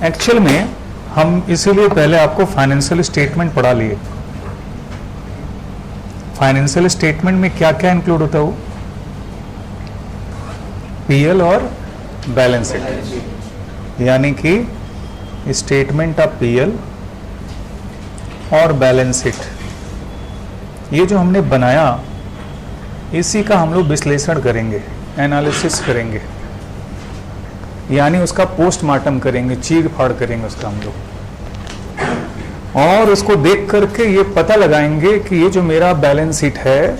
Actual में हम इसीलिए पहले आपको फाइनेंशियल स्टेटमेंट पढ़ा लिए। फाइनेंशियल स्टेटमेंट में क्या क्या इंक्लूड होता है वो? पीएल और बैलेंस शीट, यानी कि स्टेटमेंट ऑफ पीएल और बैलेंस शीट, ये जो हमने बनाया इसी का हम लोग विश्लेषण करेंगे, एनालिसिस करेंगे, यानी उसका पोस्टमार्टम करेंगे, चीर फाड़ करेंगे उसका हम लोग, और उसको देख करके ये पता लगाएंगे कि ये जो मेरा बैलेंस शीट है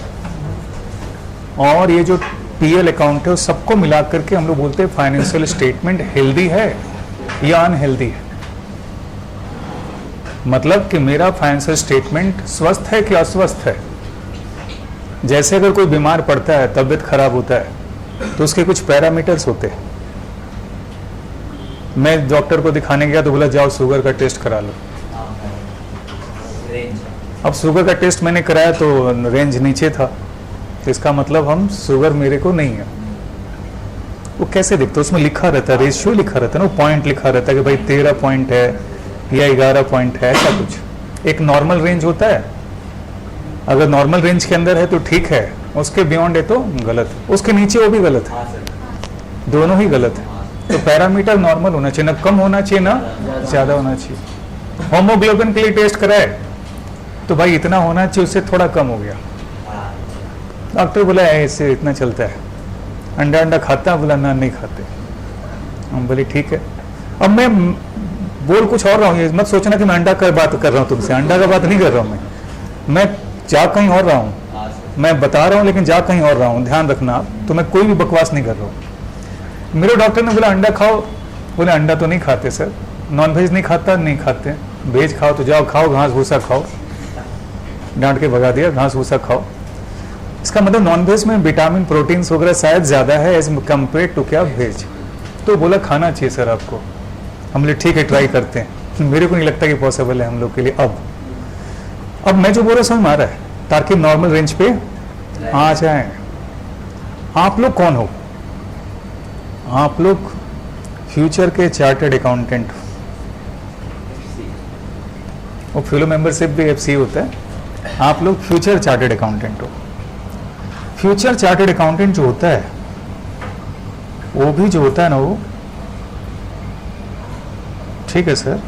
और ये जो पीएल अकाउंट है उस सबको मिला करके हम लोग बोलते हैं फाइनेंशियल स्टेटमेंट हेल्दी है या अनहेल्दी है। मतलब कि मेरा फाइनेंशियल स्टेटमेंट स्वस्थ है कि अस्वस्थ है। जैसे अगर कोई बीमार पड़ता है, तबीयत खराब होता है, तो उसके कुछ पैरामीटर्स होते हैं। मैं डॉक्टर को दिखाने गया तो बोला जाओ शुगर का टेस्ट करा लो। अब शुगर का टेस्ट मैंने कराया तो रेंज नीचे था, तो इसका मतलब हम शुगर मेरे को नहीं है। वो कैसे दिखता है? उसमें लिखा रहता है, रेशियो लिखा रहता है ना, पॉइंट लिखा रहता है कि भाई 13 पॉइंट है या 11 पॉइंट है, ऐसा कुछ। एक नॉर्मल रेंज होता है, अगर नॉर्मल रेंज के अंदर है तो ठीक है, उसके बियॉन्ड है तो गलत, उसके नीचे वो भी गलत है, दोनों ही गलत है। तो पैरामीटर नॉर्मल होना चाहिए, ना कम होना चाहिए ना ज्यादा होना चाहिए। होमोग्लोबिन के लिए टेस्ट कराए तो भाई इतना होना चाहिए, उससे थोड़ा कम हो गया। डॉक्टर बोला ऐसे इतना चलता है। अंडा अंडा खाता है? बोला ना नहीं खाते। हम बोले ठीक है। अब मैं बोल कुछ और रहा हूँ, ये मत सोचना कि मैं अंडा का बात कर रहा हूँ तुमसे, अंडा का बात नहीं कर रहा हूँ मैं जा कहीं और रहा हूँ, मैं बता रहा हूँ लेकिन जा कहीं और रहा हूँ, ध्यान रखना आप। तो मैं कोई भी बकवास नहीं कर रहा हूँ। मेरे डॉक्टर ने बोला अंडा खाओ, बोले अंडा तो नहीं खाते सर। नॉन वेज नहीं खाता? नहीं खाते। वेज खाओ तो जाओ खाओ, घास भूसा खाओ। डांट के भगा दिया, घास भूसा खाओ। इसका मतलब नॉन वेज में विटामिन प्रोटीन्स वगैरह शायद ज़्यादा है एज कम्पेयर टू क्या वेज। तो बोला खाना चाहिए सर आपको। हम बोले ठीक है ट्राई करते हैं। मेरे को नहीं लगता कि पॉसिबल है हम लोग के लिए। अब मैं जो बोल रहा समझ में आ रहा है, ताकि नॉर्मल रेंज पे आ जाए। आप लोग कौन हो? आप लोग फ्यूचर के चार्टर्ड अकाउंटेंट हो। वो फेलो मेंबरशिप भी एफसी होता है। आप लोग फ्यूचर चार्टर्ड अकाउंटेंट हो। फ्यूचर चार्टर्ड अकाउंटेंट जो होता है वो भी जो होता है ना, वो ठीक है सर,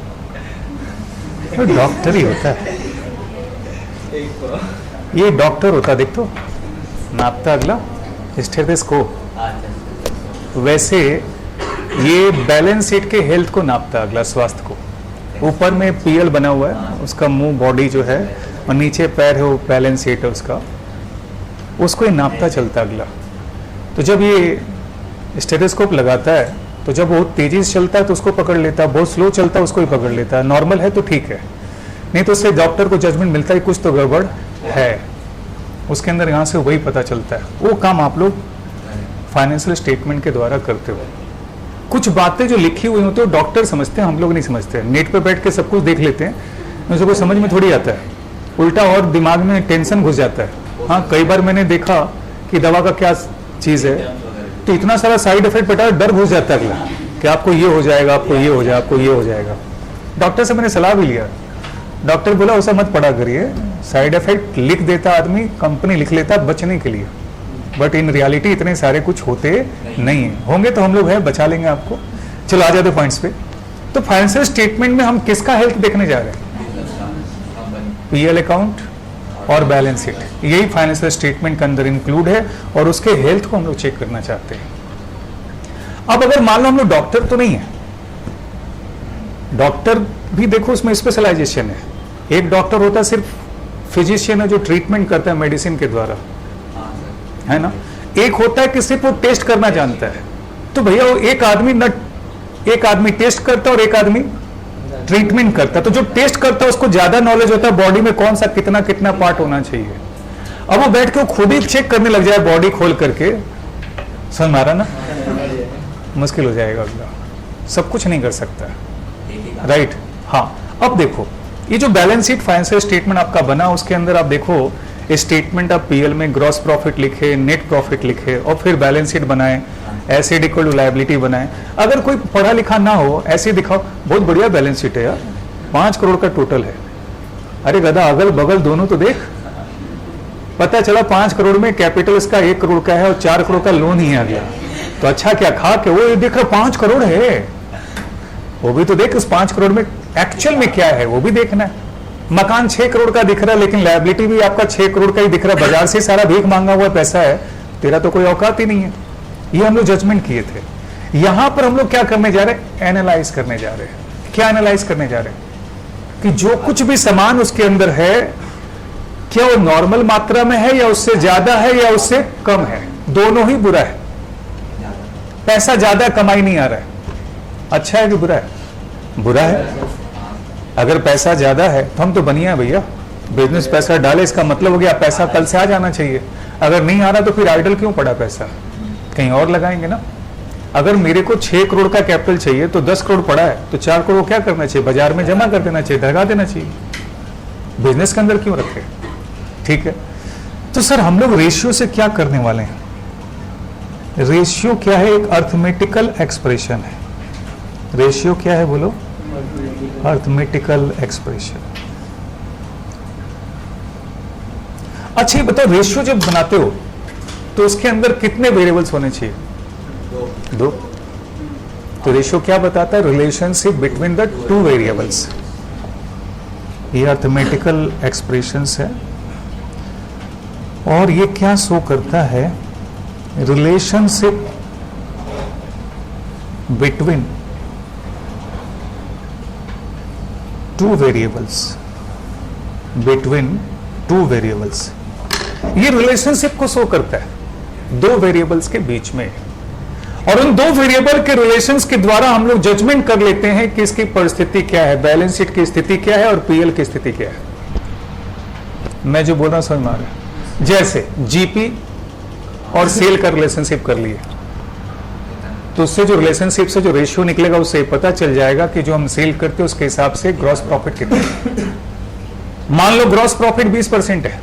वो डॉक्टर ही होता है। ये डॉक्टर होता है, देख तो नापता अगला स्टेथोस्कोप। वैसे ये बैलेंस शीट के हेल्थ को नापता अगला, स्वास्थ्य को। ऊपर में पीएल बना हुआ है, उसका मुंह बॉडी जो है, और नीचे पैर है, वो बैलेंस शीट है उसका, उसको ये नापता चलता अगला। तो जब ये स्टेथोस्कोप लगाता है तो जब बहुत तेजी से चलता है तो उसको पकड़ लेता है, बहुत स्लो चलता है उसको ही पकड़ लेता है। नॉर्मल है तो ठीक है, नहीं तो उससे डॉक्टर को जजमेंट मिलता है कुछ तो गड़बड़ है उसके अंदर। यहाँ से वही पता चलता है। वो काम आप लोग फाइनेंशियल स्टेटमेंट के द्वारा करते हो। कुछ बातें जो लिखी हुई होती है डॉक्टर समझते हैं, हम लोग नहीं समझते। नेट पे बैठ के सब कुछ देख लेते हैं, मुझे कोई समझ में थोड़ी आता है, उल्टा और दिमाग में टेंशन घुस जाता है। हाँ, कई बार मैंने देखा कि दवा का क्या चीज़ है तो इतना सारा साइड इफेक्ट बेटा, डर घुस जाता है अगला कि आपको ये हो जाएगा, आपको ये हो जाएगा, आपको ये हो जाएगा। डॉक्टर से मैंने सलाह भी लिया, डॉक्टर बोला उसे मत पढ़ा करिए, साइड इफेक्ट लिख देता आदमी, कंपनी लिख लेता बचने के लिए, बट इन रियलिटी इतने सारे कुछ होते नहीं है। होंगे तो हम लोग है बचा लेंगे आपको। चलो आ जाते पॉइंट्स पे। तो फाइनेंशियल स्टेटमेंट में हम किसका हेल्थ देखने जा रहे हैं? पीएल अकाउंट और बैलेंस शीट, यही फाइनेंशियल स्टेटमेंट के अंदर इंक्लूड है और उसके हेल्थ को हम लोग चेक करना चाहते हैं। अब अगर मान लो हम लोग डॉक्टर तो नहीं है, डॉक्टर भी देखो उसमें स्पेशलाइजेशन है। एक डॉक्टर होता है सिर्फ फिजिशियन है जो ट्रीटमेंट करता है मेडिसिन के द्वारा, है ना। एक होता है कि सिर्फ वो टेस्ट करना जानता है। तो भैया वो एक आदमी टेस्ट करता है और एक आदमी ट्रीटमेंट करता है। तो जो टेस्ट करता है उसको ज्यादा नॉलेज होता है बॉडी में कौन सा कितना कितना पार्ट होना चाहिए। अब वो बैठ के वो खुद ही चेक करने लग जाए बॉडी खोल करके, समझ मारा ना, मुश्किल हो जाएगा अगला, सब कुछ नहीं कर सकता, राइट। हाँ, अब देखो ये जो बैलेंस शीट फाइनेंशियल स्टेटमेंट आपका बना, उसके अंदर आप देखो स्टेटमेंट ऑफ पीएल में ग्रॉस प्रॉफिट लिखे, नेट प्रॉफिट लिखे और फिर बैलेंस शीट बनाए, एसेट इक्वल टू लायबिलिटी बनाए। अगर कोई पढ़ा लिखा ना हो ऐसे दिखाओ, बहुत बढ़िया बैलेंस शीट है यार, 5 करोड़ का टोटल है। अरे गधा, अगल बगल दोनों तो देख, पता चला 5 करोड़ में कैपिटल इसका 1 करोड़ का है और 4 करोड़ का लोन ही आ गया। तो अच्छा क्या खा के वो देख रहा 5 करोड़ है, वो भी तो देख उस 5 करोड़ में एक्चुअल में क्या है वो भी देखना है। मकान 6 करोड़ का दिख रहा है लेकिन लायबिलिटी भी आपका 6 करोड़ का ही दिख रहा है, बाजार से सारा भीख मांगा हुआ पैसा है, तेरा तो कोई औकात ही नहीं है। ये हम लोग जजमेंट किए थे। यहां पर हम लोग क्या करने जा रहे हैं? एनालाइज करने जा रहे हैं। क्या एनालाइज करने जा रहे हैं? कि जो कुछ भी सामान उसके अंदर है क्या वो नॉर्मल मात्रा में है या उससे ज्यादा है या उससे कम है, दोनों ही बुरा है। पैसा ज्यादा कमाई नहीं आ रहा है, अच्छा है कि बुरा है? बुरा है। अगर पैसा ज्यादा है तो हम तो बनिया भैया, बिजनेस पैसा डाले, इसका मतलब हो गया पैसा कल से आ जाना चाहिए। अगर नहीं आ रहा तो फिर आइडल क्यों पड़ा पैसा, कहीं और लगाएंगे ना। अगर मेरे को 6 करोड़ का कैपिटल चाहिए तो 10 करोड़ पड़ा है तो 4 करोड़ क्या करना चाहिए? बाजार में जमा कर देना चाहिए, लगा देना चाहिए। बिजनेस के अंदर क्यों रखे? ठीक है, तो सर हम लोग रेशियो से क्या करने वाले हैं? रेशियो क्या है? एक अर्थमेटिकल एक्सप्रेशन है। रेशियो क्या है बोलो? Arithmetical expression. अच्छा ये बताओ, रेशियो जब बनाते हो तो उसके अंदर कितने वेरिएबल्स होने चाहिए? दो। तो रेशियो क्या बताता है? Relationship between the 2 variables. ये अर्थमेटिकल एक्सप्रेशंस है और ये क्या शो करता है? Relationship between 2 variables, between 2 variables. ये रिलेशनशिप को शो करता है 2 वेरिएबल्स के बीच में, और उन 2 वेरिएबल के रिलेशंस के द्वारा हम लोग जजमेंट कर लेते हैं कि इसकी परिस्थिति क्या है, बैलेंस शीट की स्थिति क्या है और पीएल की स्थिति क्या है। मैं जो बोल रहा हूं समझ में आ रहा है? जैसे जीपी और सेल का रिलेशनशिप कर लिए तो उससे जो रिलेशनशिप से जो रेशियो निकलेगा उससे पता चल जाएगा कि जो हम सेल करते हैं उसके हिसाब से ग्रॉस प्रॉफिट कितना है। मान लो ग्रॉस प्रॉफिट 20% है,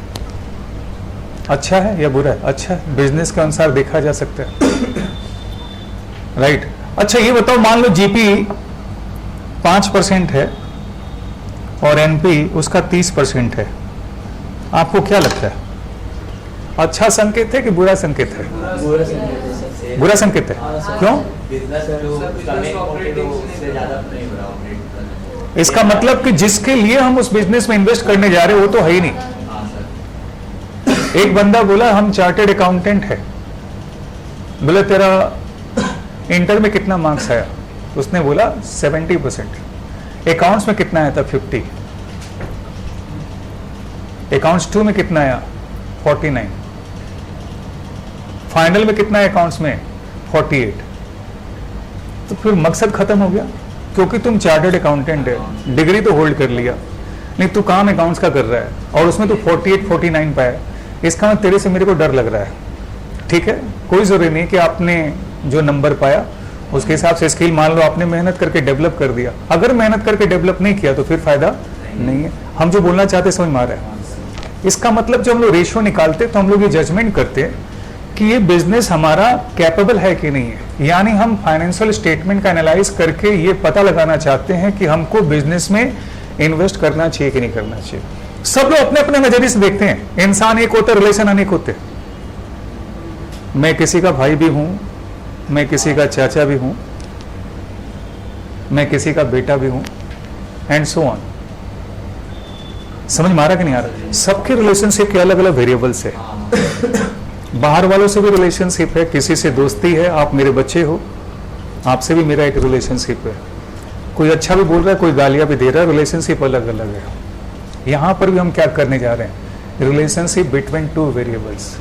अच्छा है या बुरा है? अच्छा है, बिजनेस के अनुसार देखा जा सकता है, राइट। अच्छा ये बताओ, मान लो जीपी 5% है और एनपी उसका 30% है, आपको क्या लगता है? अच्छा संकेत है कि बुरा संकेत है? बुरा संकेत है। क्यों? इसका मतलब कि जिसके लिए हम उस बिजनेस में इन्वेस्ट करने जा रहे हैं वो तो है ही नहीं। एक बंदा बोला हम चार्टेड अकाउंटेंट है, बोले तेरा इंटर में कितना मार्क्स आया? उसने बोला 70%। अकाउंट्स में कितना आया था? 50। अकाउंट्स 2 में कितना आया? 49। फाइनल में कितना है अकाउंट्स में? 48। तो फिर मकसद खत्म हो गया, क्योंकि तुम चार्टर्ड अकाउंटेंट है, डिग्री तो होल्ड कर लिया, नहीं तू काम अकाउंट्स का कर रहा है और उसमें तो 48 49 पाया। इसका मतलब तेरे से मेरे को डर लग रहा है। ठीक है, कोई जरूरी नहीं कि आपने जो नंबर पाया उसके हिसाब से स्किल मान लो आपने मेहनत करके डेवलप कर दिया, अगर मेहनत करके डेवलप नहीं किया तो फिर फायदा नहीं है। हम जो बोलना चाहते समझ में आ रहा है? इसका मतलब जब हम लोग रेशियो निकालते तो हम लोग ये जजमेंट करते हैं कि ये बिजनेस हमारा कैपेबल है कि नहीं है, यानी हम फाइनेंशियल स्टेटमेंट का एनालाइज करके ये पता लगाना चाहते हैं कि हमको बिजनेस में इन्वेस्ट करना चाहिए कि नहीं करना चाहिए। सब लोग अपने अपने नजरिए से देखते हैं, इंसान एक होता है, रिलेशन अनेक होते। मैं किसी का भाई भी हूं, मैं किसी का चाचा भी हूं, मैं किसी का बेटा भी हूं, एंड सो ऑन। समझ में आ रहा कि नहीं आ रहा? सबके रिलेशनशिप के अलग अलग वेरिएबल्स है। बाहर वालों से भी रिलेशनशिप है, किसी से दोस्ती है, आप मेरे बच्चे हो, आपसे भी मेरा एक रिलेशनशिप है। कोई अच्छा भी बोल रहा है, कोई गालियां भी दे रहा है, रिलेशनशिप अलग अलग है। यहां पर भी हम क्या करने जा रहे हैं? Relationship between 2 variables.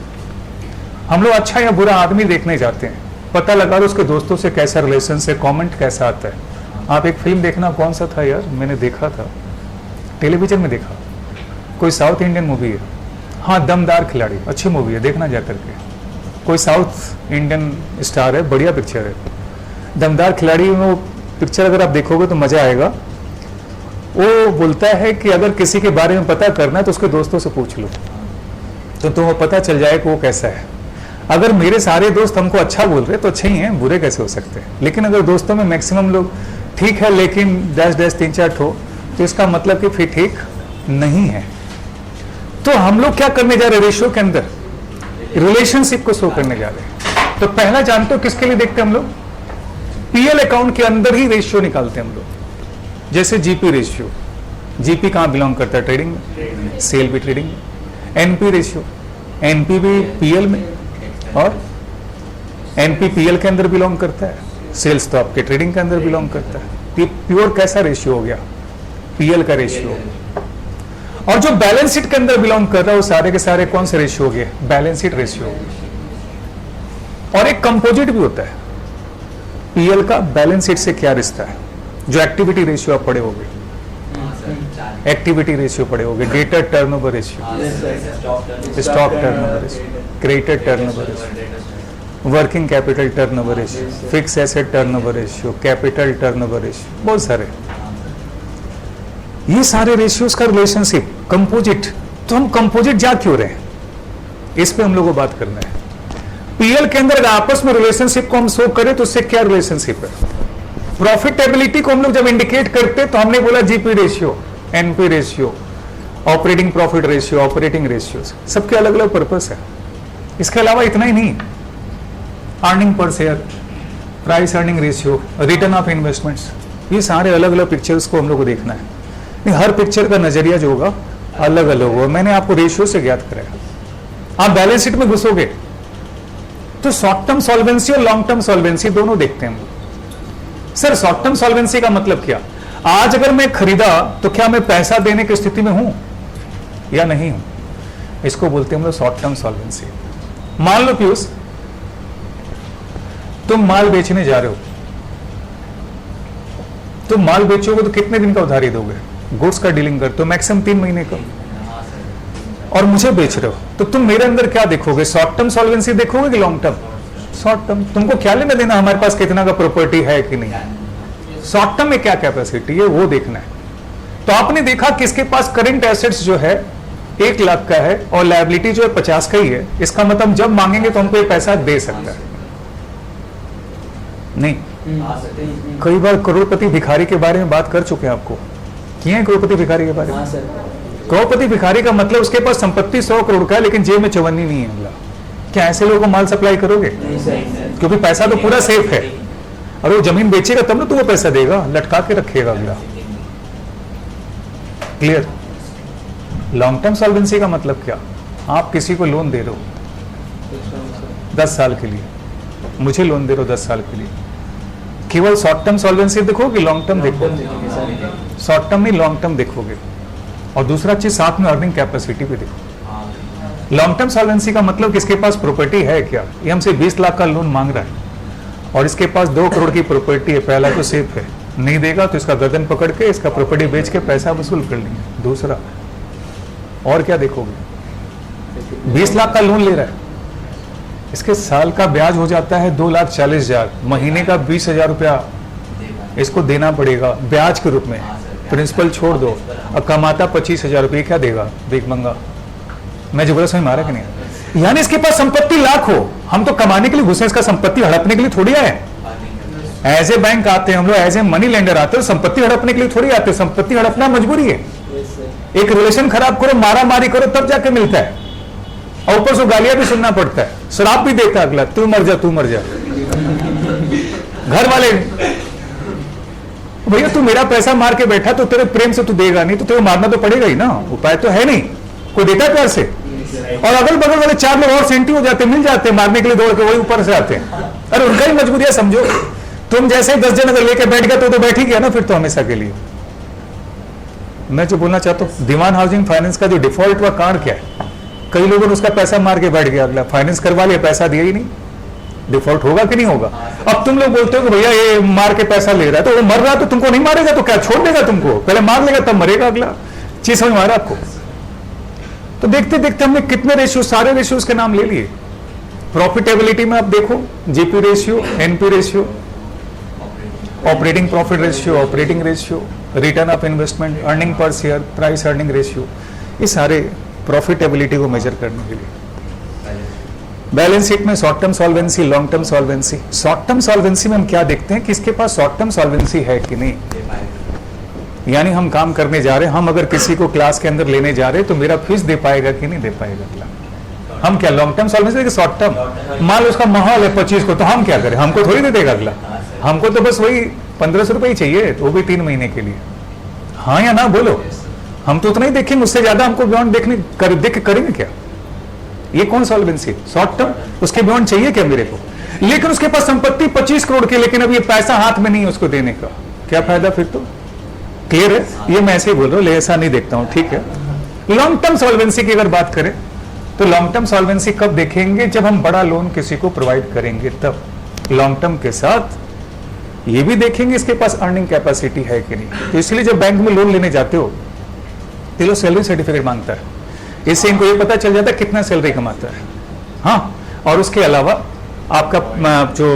हम लोग अच्छा या बुरा आदमी देखने जाते हैं, पता लगा लो उसके दोस्तों से कैसा रिलेशन है, कमेंट कैसा आता है। आप एक फिल्म देखना, कौन सा था यार, मैंने देखा था टेलीविजन में, देखा कोई साउथ इंडियन मूवी है, हाँ दमदार खिलाड़ी, अच्छी मूवी है, देखना जा करके। कोई साउथ इंडियन स्टार है, बढ़िया पिक्चर है दमदार खिलाड़ी। वो पिक्चर अगर आप देखोगे तो मजा आएगा। वो बोलता है कि अगर किसी के बारे में पता करना है तो उसके दोस्तों से पूछ लो, तो तुम्हें पता चल जाए कि वो कैसा है। अगर मेरे सारे दोस्त हमको अच्छा बोल रहे तो अच्छे ही हैं, बुरे कैसे हो सकते हैं। लेकिन अगर दोस्तों में मैक्सिमम लोग ठीक है लेकिन डैश डैश 3-4 ठो, तो इसका मतलब कि फिर ठीक नहीं है। तो हम लोग क्या करने जा रहे हैं रेशियो के अंदर, रिलेशनशिप को शो करने जा रहे हैं। तो पहला जानते हो किसके लिए देखते हैं हम लोग, पीएल अकाउंट के अंदर ही रेशियो निकालते हैं हम लोग। जैसे जीपी रेशियो, जीपी कहां बिलोंग करता है, ट्रेडिंग में, सेल भी ट्रेडिंग में। एनपी रेशियो, एनपी भी पीएल में, और एनपी पीएल के अंदर बिलोंग करता है, सेल्स तो आपके ट्रेडिंग के अंदर बिलोंग करता है। प्योर कैसा रेशियो हो गया, पीएल का रेशियो। और जो बैलेंस शीट के अंदर बिलोंग कर रहा है वो सारे के सारे कौन से रेशियो हो गए, बैलेंस शीट रेशियो। और एक कंपोजिट भी होता है पीएल का, बैलेंस शीट से क्या रिश्ता है, जो एक्टिविटी रेशियो आप पढ़े होंगे, एक्टिविटी रेशियो पढ़े होंगे, debtor turnover ratio, stock turnover ratio, creditor turnover ratio, working capital turnover ratio, fix asset turnover ratio, capital turnover ratio, बहुत सारे। ये सारे रेशियोज का रिलेशनशिप कंपोजिट। तो हम कंपोजिट जा क्यों रहे हैं, इस पे हम लोग को बात करना है। पीएल के अंदर आपस में रिलेशनशिप को हम शो करें तो उससे क्या रिलेशनशिप है। प्रॉफिटेबिलिटी को हम लोग जब इंडिकेट करते तो हमने बोला GP ratio, NP ratio, operating profit ratio, operating ratio, सबके अलग अलग पर्पस है। इसके अलावा इतना ही नहीं, earning per share, price earning ratio, return of investments, ये सारे अलग अलग पिक्चर्स को हम लोग को देखना है। नहीं, हर पिक्चर का नजरिया जो होगा अलग अलग होगा। मैंने आपको रेशियो से ज्ञात कराया। आप बैलेंस शीट में घुसोगे तो शॉर्ट टर्म सॉल्वेंसी और लॉन्ग टर्म सॉल्वेंसी दोनों देखते हैं। सर शॉर्ट टर्म सॉल्वेंसी का मतलब क्या, आज अगर मैं खरीदा तो क्या मैं पैसा देने की स्थिति में हूं या नहीं हूं, इसको बोलते हैं हम लोग शॉर्ट टर्म सॉल्वेंसी। मान लो पीयूष तुम माल बेचने जा रहे हो, तुम माल बेचोगे तो कितने दिन का उधारी दोगे, गुड्स का डीलिंग करते हो मैक्सिमम 3 महीने का, और मुझे बेच रहे हो तो तुम मेरे अंदर क्या देखोगे, शॉर्ट टर्म सॉल्वेंसी देखोगे कि लॉन्ग टर्म, शॉर्ट टर्म। तुमको क्या लेना देना हमारे पास कितना का प्रॉपर्टी है कि नहीं, शॉर्ट टर्म में क्या कैपेसिटी है वो देखना है। तो आपने देखा कि इसके पास करंट एसेट्स जो है 1 लाख का है और लायबिलिटी जो है 50 का ही है। इसका मतलब जब मांगेंगे तो हमको ये पैसा दे सकता है। नहीं, कई बार करोड़पति भिखारी के बारे में बात कर चुके हैं, आपको किए हैं करोड़पति भिखारी के बारे में। करोड़पति भिखारी का मतलब उसके पास संपत्ति 100 करोड़ का है लेकिन जेब में 54 नहीं है अगला। क्या ऐसे लोगों को माल सप्लाई करोगे, क्योंकि पैसा तो पूरा सेफ है। और वो जमीन बेचेगा तब ना तो वो पैसा देगा, लटका के रखेगा अगला। क्लियर। लॉन्ग टर्म सॉल्वेंसी का मतलब क्या, आप किसी को लोन दे रहे हो 10 साल के लिए, मुझे लोन दे रहे हो 10 साल के लिए, केवल शॉर्ट टर्म सॉल्वेंसी देखोगे, लॉन्ग टर्म देखोगे, शॉर्ट टर्म नहीं लॉन्ग टर्म देखोगे। और दूसरा चीज साथ में अर्निंग कैपेसिटी भी देखो। लॉन्ग टर्म सॉल्वेंसी का मतलब किसके पास प्रॉपर्टी है क्या, ये हमसे 20 लाख का लोन मांग रहा है और इसके पास 2 करोड़ की प्रॉपर्टी है, पहला तो सेफ है, नहीं देगा तो इसका गर्दन पकड़ के इसका प्रॉपर्टी बेच के पैसा वसूल कर लेंगे। दूसरा और क्या देखोगे, 20 लाख का लोन ले रहा है, इसके साल का ब्याज हो जाता है 2,40,000, महीने का 20,000 रुपया इसको देना पड़ेगा ब्याज के रूप में। प्रिंसिपल छोड़ दो, और कमाता 25,000 रुपये, क्या देगा भीख मंगा। मैं जो बोला समझ मारा कि नहीं। यानी इसके पास संपत्ति लाख हो, हम तो कमाने के लिए घुसे, इसका संपत्ति हड़पने के लिए थोड़ी आए। एज ए बैंक आते हैं हम लोग, एज ए मनी लेंडर आते हैं, संपत्ति हड़पने के लिए थोड़ी आते। संपत्ति हड़पना मजबूरी है। एक रिलेशन खराब करो, मारा मारी करो, तब जाके मिलता है, और ऊपर से गालियां भी सुनना पड़ता है, शराब भी देता है अगला, तू मर जा तू मर जा। घर वाले भैया तू मेरा पैसा मार के बैठा तो तेरे प्रेम से तू देगा, नहीं तो तेरे मारना तो पड़ेगा ही ना, उपाय तो है नहीं, कोई देता है प्यार से। और अगल बगल वाले 4 लोग और सेंटी हो जाते, मिल जाते हैं मारने के लिए, दौड़ के वही ऊपर से आते हैं। अरे उनका ही मजबूरी है समझो। तुम जैसे 10 जन अगर लेके बैठ गया तो बैठ ही गया ना फिर तो हमेशा के लिए। मैं जो बोलना चाहता हूँ, दीवान हाउसिंग फाइनेंस का जो डिफॉल्ट हुआ कारण क्या है, कई लोगों ने उसका पैसा मार के बैठ गया, अगला फाइनेंस करवा लिया, पैसा दिया ही नहीं, डिफॉल्ट होगा कि नहीं होगा। अब तुम लोग बोलते हो कि भैया ये मार के पैसा ले रहा है, तो वो मर रहा है तो तुमको नहीं मारेगा तो क्या छोड़ देगा तुमको, पहले मार लेगा तब मरेगा अगला। चीज समझ मारा आपको। तो देखते देखते हमने कितने रेशियो, सारे रेशियोज के नाम ले लिए। प्रॉफिटेबिलिटी में आप देखो, GP ratio, NP ratio, operating profit ratio, operating ratio, return of investment, earning per share, price earning ratio, ये सारे प्रॉफिटेबिलिटी को मेजर करने के लिए। बैलेंस शीट में short term solvency, long term solvency. Short term solvency में हम क्या देखते हैं कि इसके पास शॉर्ट टर्म सॉल्वेंसी है कि नहीं, यानी हम काम करने जा रहे हैं, हम अगर किसी को क्लास के अंदर लेने जा रहे हैं तो मेरा फीस दे पाएगा कि नहीं दे पाएगा अगला। हम क्या long term solvency, short term, मान लो उसका माहौल है 25 को, तो हम क्या करें, हमको थोड़ी दे देगा अगला, हमको तो बस वही 1500 रुपये ही चाहिए, तो वो भी 3 महीने के लिए। हाँ या ना बोलो, हम तो उतना ही देखेंगे, उससे ज्यादा हमको बियॉन्ड देख करेंगे क्या? ये कौन सॉल्वेंसी? Short term. उसके बियॉन्ड चाहिए क्या मेरे को? लेकिन उसके पास संपत्ति 25 करोड़ की, लेकिन अब ये पैसा हाथ में नहीं है उसको देने का, क्या फायदा फिर? तो क्लियर है, ये मैं ऐसे ही बोल रहा हूं, ऐसा नहीं देखता हूं, ठीक है। लॉन्ग टर्म सॉल्वेंसी की अगर बात करें तो लॉन्ग टर्म सॉल्वेंसी कब देखेंगे? जब हम बड़ा लोन किसी को प्रोवाइड करेंगे तब। लॉन्ग टर्म के साथ ये भी देखेंगे इसके पास अर्निंग कैपेसिटी है कि नहीं। तो इसलिए जब बैंक में लोन लेने जाते हो तो लोग सैलरी सर्टिफिकेट मांगता है, इससे इनको ये पता चल जाता है कितना सैलरी कमाता है। हाँ, और उसके अलावा आपका जो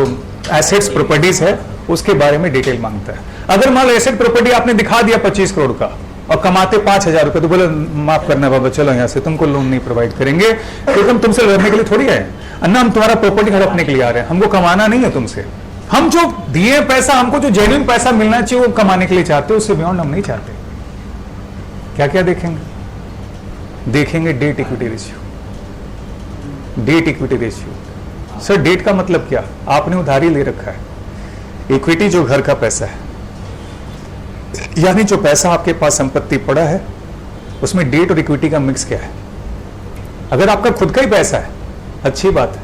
एसेट्स प्रॉपर्टीज है उसके बारे में डिटेल मांगता है। अगर मान लो एसेट प्रॉपर्टी आपने दिखा दिया 25 करोड़ का और कमाते 5000 रुपए, तो बोले माफ करना बाबा, चलो यहाँ से तुमको लोन नहीं प्रोवाइड करेंगे, क्योंकि हम तुमसे लड़ने के लिए थोड़ी आए, अन्ना हम तुम्हारा प्रॉपर्टी हड़पने के लिए आ रहे हैं, हमको कमाना नहीं है तुमसे। हम जो दिए पैसा, हमको जो जेन्युइन पैसा मिलना चाहिए वो कमाने के लिए चाहते हो, उससे बियॉन्ड हम नहीं चाहते। क्या क्या देखेंगे? देखेंगे debt equity ratio. Debt equity ratio, sir debt का मतलब क्या? आपने उधारी ले रखा है, इक्विटी जो घर का पैसा है, यानी जो पैसा आपके पास संपत्ति पड़ा है उसमें डेट और इक्विटी का मिक्स क्या है? अगर आपका खुद का ही पैसा है अच्छी बात है,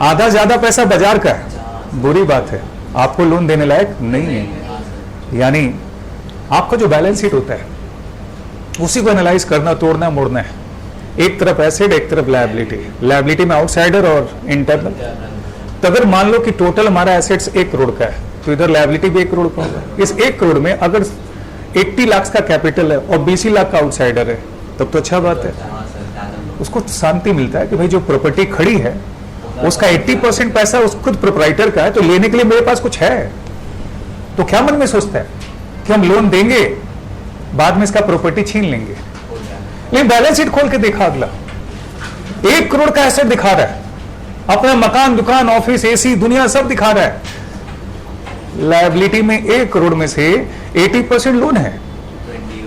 आधा ज्यादा पैसा बाजार का है बुरी बात है, आपको लोन देने लायक नहीं है। यानी आपका जो बैलेंस शीट होता है उसी को एनालाइज करना, तोड़ना, मोड़ना है। एक तरफ एसेट, एक तरफ लायबिलिटी। लायबिलिटी में आउटसाइडर और इंटरनल। तो अगर मान लो कि टोटल हमारा एसेट्स 1 करोड़ का है तो इधर लायबिलिटी भी 1 करोड़ का होगा। इस 1 करोड़ में अगर 80 लाख का कैपिटल है और 20 लाख का आउटसाइडर है तब तो अच्छा बात है, उसको शांति मिलता है कि भाई जो प्रॉपर्टी खड़ी है उसका 80% पैसा उस खुद प्रोप्राइटर का है, तो लेने के लिए मेरे पास कुछ है। तो क्या मन में सोचता है कि हम लोन देंगे, बाद में इसका प्रॉपर्टी छीन लेंगे। लेकिन बैलेंस शीट खोल के देखा, अगला 1 करोड़ का एसेट दिखा रहा है, अपना मकान, दुकान, ऑफिस, एसी, दुनिया सब दिखा रहा है। लायबिलिटी में 1 करोड़ में से 80% लोन है।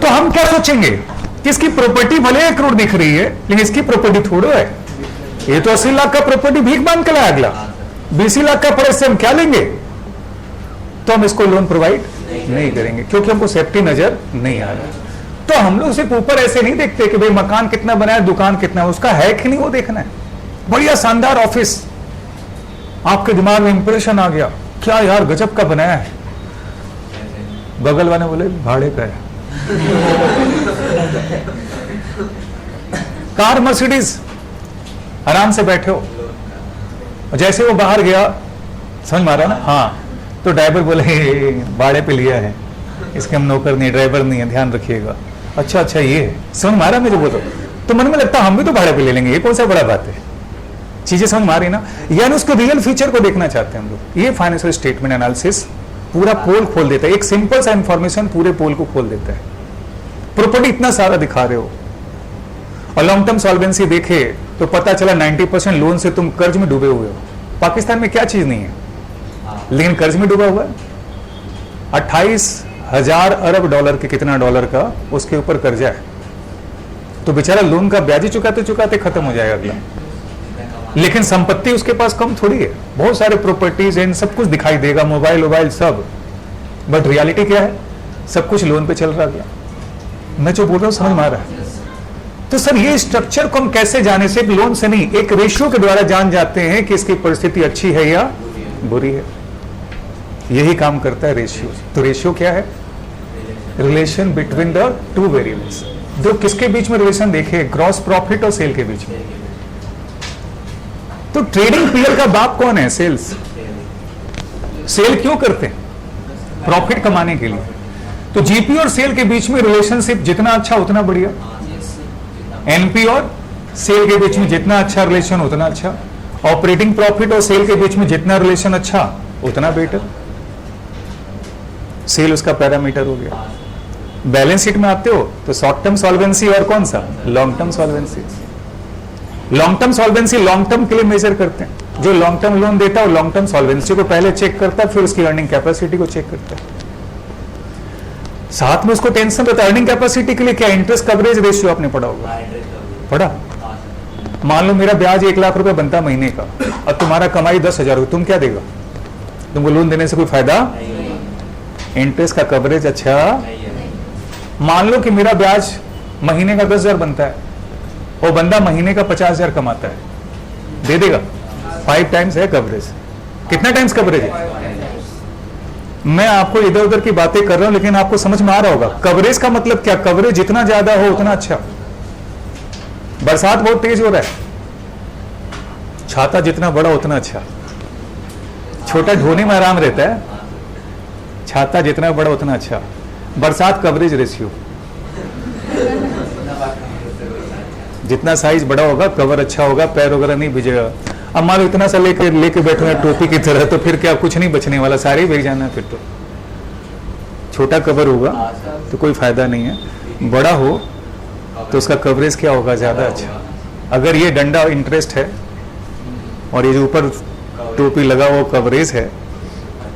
तो हम क्या सोचेंगे कि इसकी प्रॉपर्टी भले 1 करोड़ दिख रही है लेकिन इसकी प्रॉपर्टी थोड़ा है, ये तो 80 लाख का प्रॉपर्टी भीख मांग के लाया, अगला 20 लाख का पड़े से हम क्या लेंगे? तो हम इसको लोन प्रोवाइड नहीं करेंगे क्योंकि हमको सेफ्टी नजर नहीं आ रहा। तो हम लोग सिर्फ ऊपर ऐसे नहीं देखते कि भाई मकान कितना बना है, दुकान कितना है, उसका है कि नहीं वो देखना है। बढ़िया शानदार ऑफिस, आपके दिमाग में इंप्रेशन आ गया, क्या यार गजब का बनाया है, बगल वाले बोले भाड़े का है। कार मर्सिडीज, आराम से बैठे हो, जैसे वो बाहर गया, समझ मारा ना, हाँ, तो ड्राइवर बोले भाड़े पे लिया है, इसके हम नौकर नहीं, ड्राइवर नहीं है, ध्यान रखिएगा। अच्छा अच्छा, ये है, समझ मारा मुझे बोलो। तो मन में लगता हम भी तो भाड़े पे ले लेंगे, ये कौन सा बड़ा बात है। चीजें समझ मारी ना, यानी उसको रियल फीचर को देखना चाहते हैं हम लोग। ये फाइनेंशियल स्टेटमेंट एनालिसिस पूरा पोल खोल देता है, एक सिंपल सा इंफॉर्मेशन पूरे पोल को खोल देता है। प्रॉपर्टी इतना सारा दिखा रहे हो और लॉन्ग टर्म सॉल्वेंसी देखे तो पता चला 90% लोन से तुम कर्ज में डूबे हुए हो। पाकिस्तान में क्या चीज नहीं है लेकिन कर्ज में डूबा हुआ है। 28,000 अरब डॉलर के, कितना डॉलर का उसके ऊपर कर्जा है, तो बेचारा लोन का ब्याज ही चुकाते चुकाते खत्म हो जाएगा अगला। लेकिन संपत्ति उसके पास कम थोड़ी है, बहुत सारे प्रॉपर्टीज इन सब कुछ दिखाई देगा, मोबाइल वोबाइल सब, बट रियलिटी क्या है, सब कुछ लोन पे चल रहा है। मैं जो बोल रहा हूं समझ में आ रहा है? तो सर ये स्ट्रक्चर को हम कैसे जाने, से लोन से नहीं, एक रेशियो के द्वारा जान जाते हैं कि इसकी परिस्थिति अच्छी है या बुरी है। यही काम करता है रेशियो। तो रेशियो क्या है? Relation between the 2 variables. जो किसके बीच में रिलेशन देखे? ग्रॉस प्रॉफिट और सेल के बीच में। तो ट्रेडिंग पीरियड का बाप कौन है? सेल्स। सेल क्यों करते हैं? प्रॉफिट कमाने के लिए। तो जीपी और सेल के बीच में रिलेशनशिप जितना अच्छा उतना बढ़िया, एनपी और सेल के बीच में जितना अच्छा रिलेशन उतना अच्छा, ऑपरेटिंग प्रॉफिट और सेल के बीच में जितना रिलेशन अच्छा उतना बेटर। सेल उसका पैरामीटर हो गया। बैलेंस शीट में आते हो तो शॉर्ट टर्म सॉल्वेंसी और कौन सा, long term solvency. Long term solvency long term के लिए मेजर करते हैं। जो लॉन्ग टर्म लोन देता है वो लॉन्ग टर्म सॉल्वेंसी को पहले चेक करता है, फिर उसकी अर्निंग कैपेसिटी को चेक करता है। साथ में उसको टेंशन रहता है अर्निंग कैपेसिटी के लिए क्या, इंटरेस्ट कवरेज रेशियो आपने पढ़ा होगा, पढ़ा। मान लो मेरा ब्याज 1 लाख रुपए बनता महीने का और तुम्हारा कमाई 10,000 हो, तुम क्या देगा, तुमको लोन देने से कोई फायदा, इंटरेस्ट का कवरेज अच्छा। मान लो कि मेरा ब्याज महीने का 10,000 बनता है, वो बंदा महीने का 50,000 कमाता है, दे देगा, 5 टाइम्स है कवरेज। कितना टाइम्स कवरेज है? मैं आपको इधर उधर की बातें कर रहा हूं लेकिन आपको समझ में आ रहा होगा कवरेज का मतलब क्या। कवरेज जितना ज्यादा हो उतना अच्छा। बरसात बहुत तेज हो रहा है, छाता जितना बड़ा उतना अच्छा। छोटा ढोने में आराम रहता है, छाता जितना बड़ा उतना अच्छा। बरसात कवरेज रेशियो, जितना साइज बड़ा होगा कवर अच्छा होगा, पैर वगैरह नहीं भिजेगा। अब मान लो इतना सा लेके बैठे हैं टोपी की तरह, तो फिर क्या कुछ नहीं बचने वाला, सारे ही भीग जाना है। फिर तो छोटा कवर होगा तो कोई फायदा नहीं है, बड़ा हो तो उसका कवरेज क्या होगा, ज्यादा अच्छा। अगर ये डंडा इंटरेस्ट है और ये जो ऊपर टोपी लगा वो कवरेज है,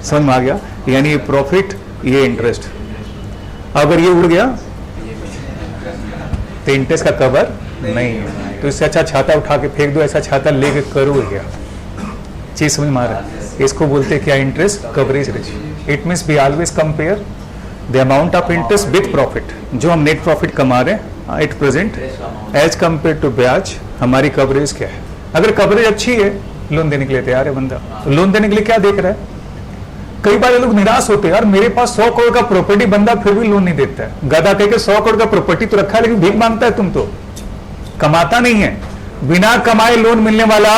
समझ में आ गया, यानी ये प्रॉफिट ये इंटरेस्ट। अगर ये उड़ गया तो इंटरेस्ट का कवर नहीं है, तो इससे अच्छा छाता उठा के फेंक दो, ऐसा छाता लेके करो क्या। चीज समझ में आ रहा है? इसको बोलते हैं क्या, interest coverage ratio. It means we always compare the amount of interest with profit. जो हम नेट प्रॉफिट कमा रहे हैं at present as compare to ब्याज, हमारी कवरेज क्या है। अगर कवरेज अच्छी है लोन देने के लिए तैयार है बंदा, तो लोन देने के लिए क्या देख रहा है। कई बार लोग निराश होते हैं, यार मेरे पास 100 करोड़ का प्रॉपर्टी, बंदा फिर भी लोन नहीं देता है। गधा कह के 100 करोड़ का प्रॉपर्टी तो रखा है लेकिन भीख मांगता है, तुम तो कमाता नहीं है। बिना कमाए लोन मिलने वाला,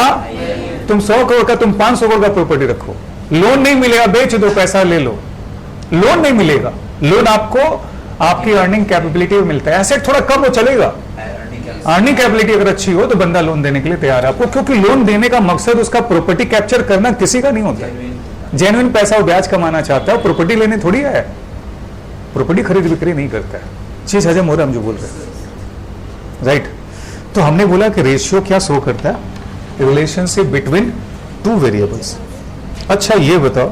तुम 100 करोड़ का, तुम 500 करोड़ का प्रॉपर्टी रखो, लोन नहीं मिलेगा, बेच दो, पैसा ले लो, लोन नहीं मिलेगा। लोन आपको आपकी अर्निंग कैपेबिलिटी में मिलता है। एसेट थोड़ा कम हो चलेगा, अर्निंग कैपेबिलिटी अगर अच्छी हो तो बंदा लोन देने के लिए तैयार है आपको, क्योंकि लोन देने का मकसद उसका प्रॉपर्टी कैप्चर करना किसी का नहीं होता है। जेन्युइन पैसा वो ब्याज कमाना चाहता है, प्रॉपर्टी लेने थोड़ी है, प्रॉपर्टी खरीद बिक्री नहीं करता है। चीज हजम हो रहा है हम जो बोल रहे हैं, राइट। तो हमने बोला कि रेशियो क्या शो करता है, रिलेशनशिप बिटवीन 2 वेरिएबल्स। अच्छा ये बताओ,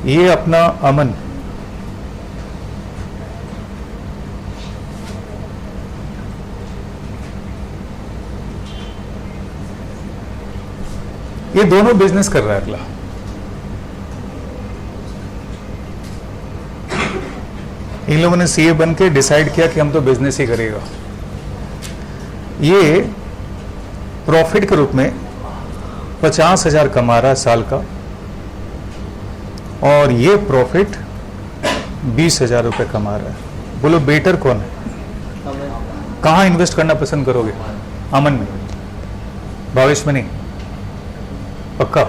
ये अपना अमन ये दोनों बिजनेस कर रहा है। अगला इन लोगों ने सीए बन के डिसाइड किया कि हम तो बिजनेस ही करेगा। ये प्रॉफिट के रूप में 50,000 कमा रहा है साल का, और ये प्रॉफिट 20,000 रुपए कमा रहा है। बोलो बेटर कौन है, कहाँ इन्वेस्ट करना पसंद करोगे? अमन में, भावेश में नहीं, पक्का?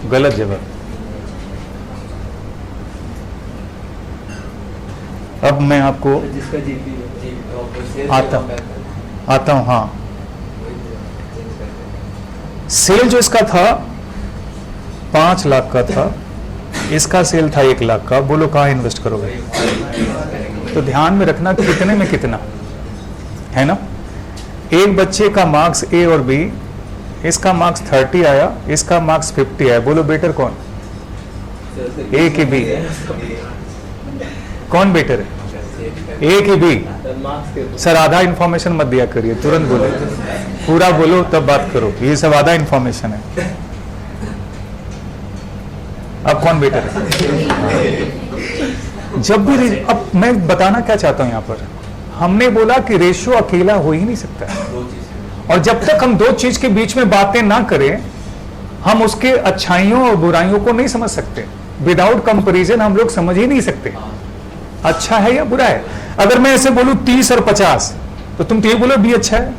गलत जवाब। अब मैं आपको आता हूं। हाँ, सेल जो इसका था 5 लाख का था, इसका सेल था 1 लाख का। बोलो कहाँ इन्वेस्ट करोगे? तो ध्यान में रखना कि कितने में कितना है ना। एक बच्चे का मार्क्स ए और बी, इसका मार्क्स 30 आया, इसका मार्क्स 50 आया। बोलो बेटर कौन, ए की बी? कौन बेटर है, ए की बी? सर आधा इंफॉर्मेशन मत दिया करिए, तुरंत बोलो, पूरा बोलो तब बात करो। ये सब आधा इंफॉर्मेशन है। अब कौन बेटर है? जब भी, अब मैं बताना क्या चाहता हूं यहां पर, हमने बोला कि रेशियो अकेला हो ही नहीं सकता, और जब तक हम 2 चीज के बीच में बातें ना करें, हम उसके अच्छाइयों और बुराइयों को नहीं समझ सकते। विदाउट कंपैरिजन हम लोग समझ ही नहीं सकते अच्छा है या बुरा है। अगर मैं ऐसे बोलूं 30 और 50, तो तुम तो ये बोलो बी अच्छा है,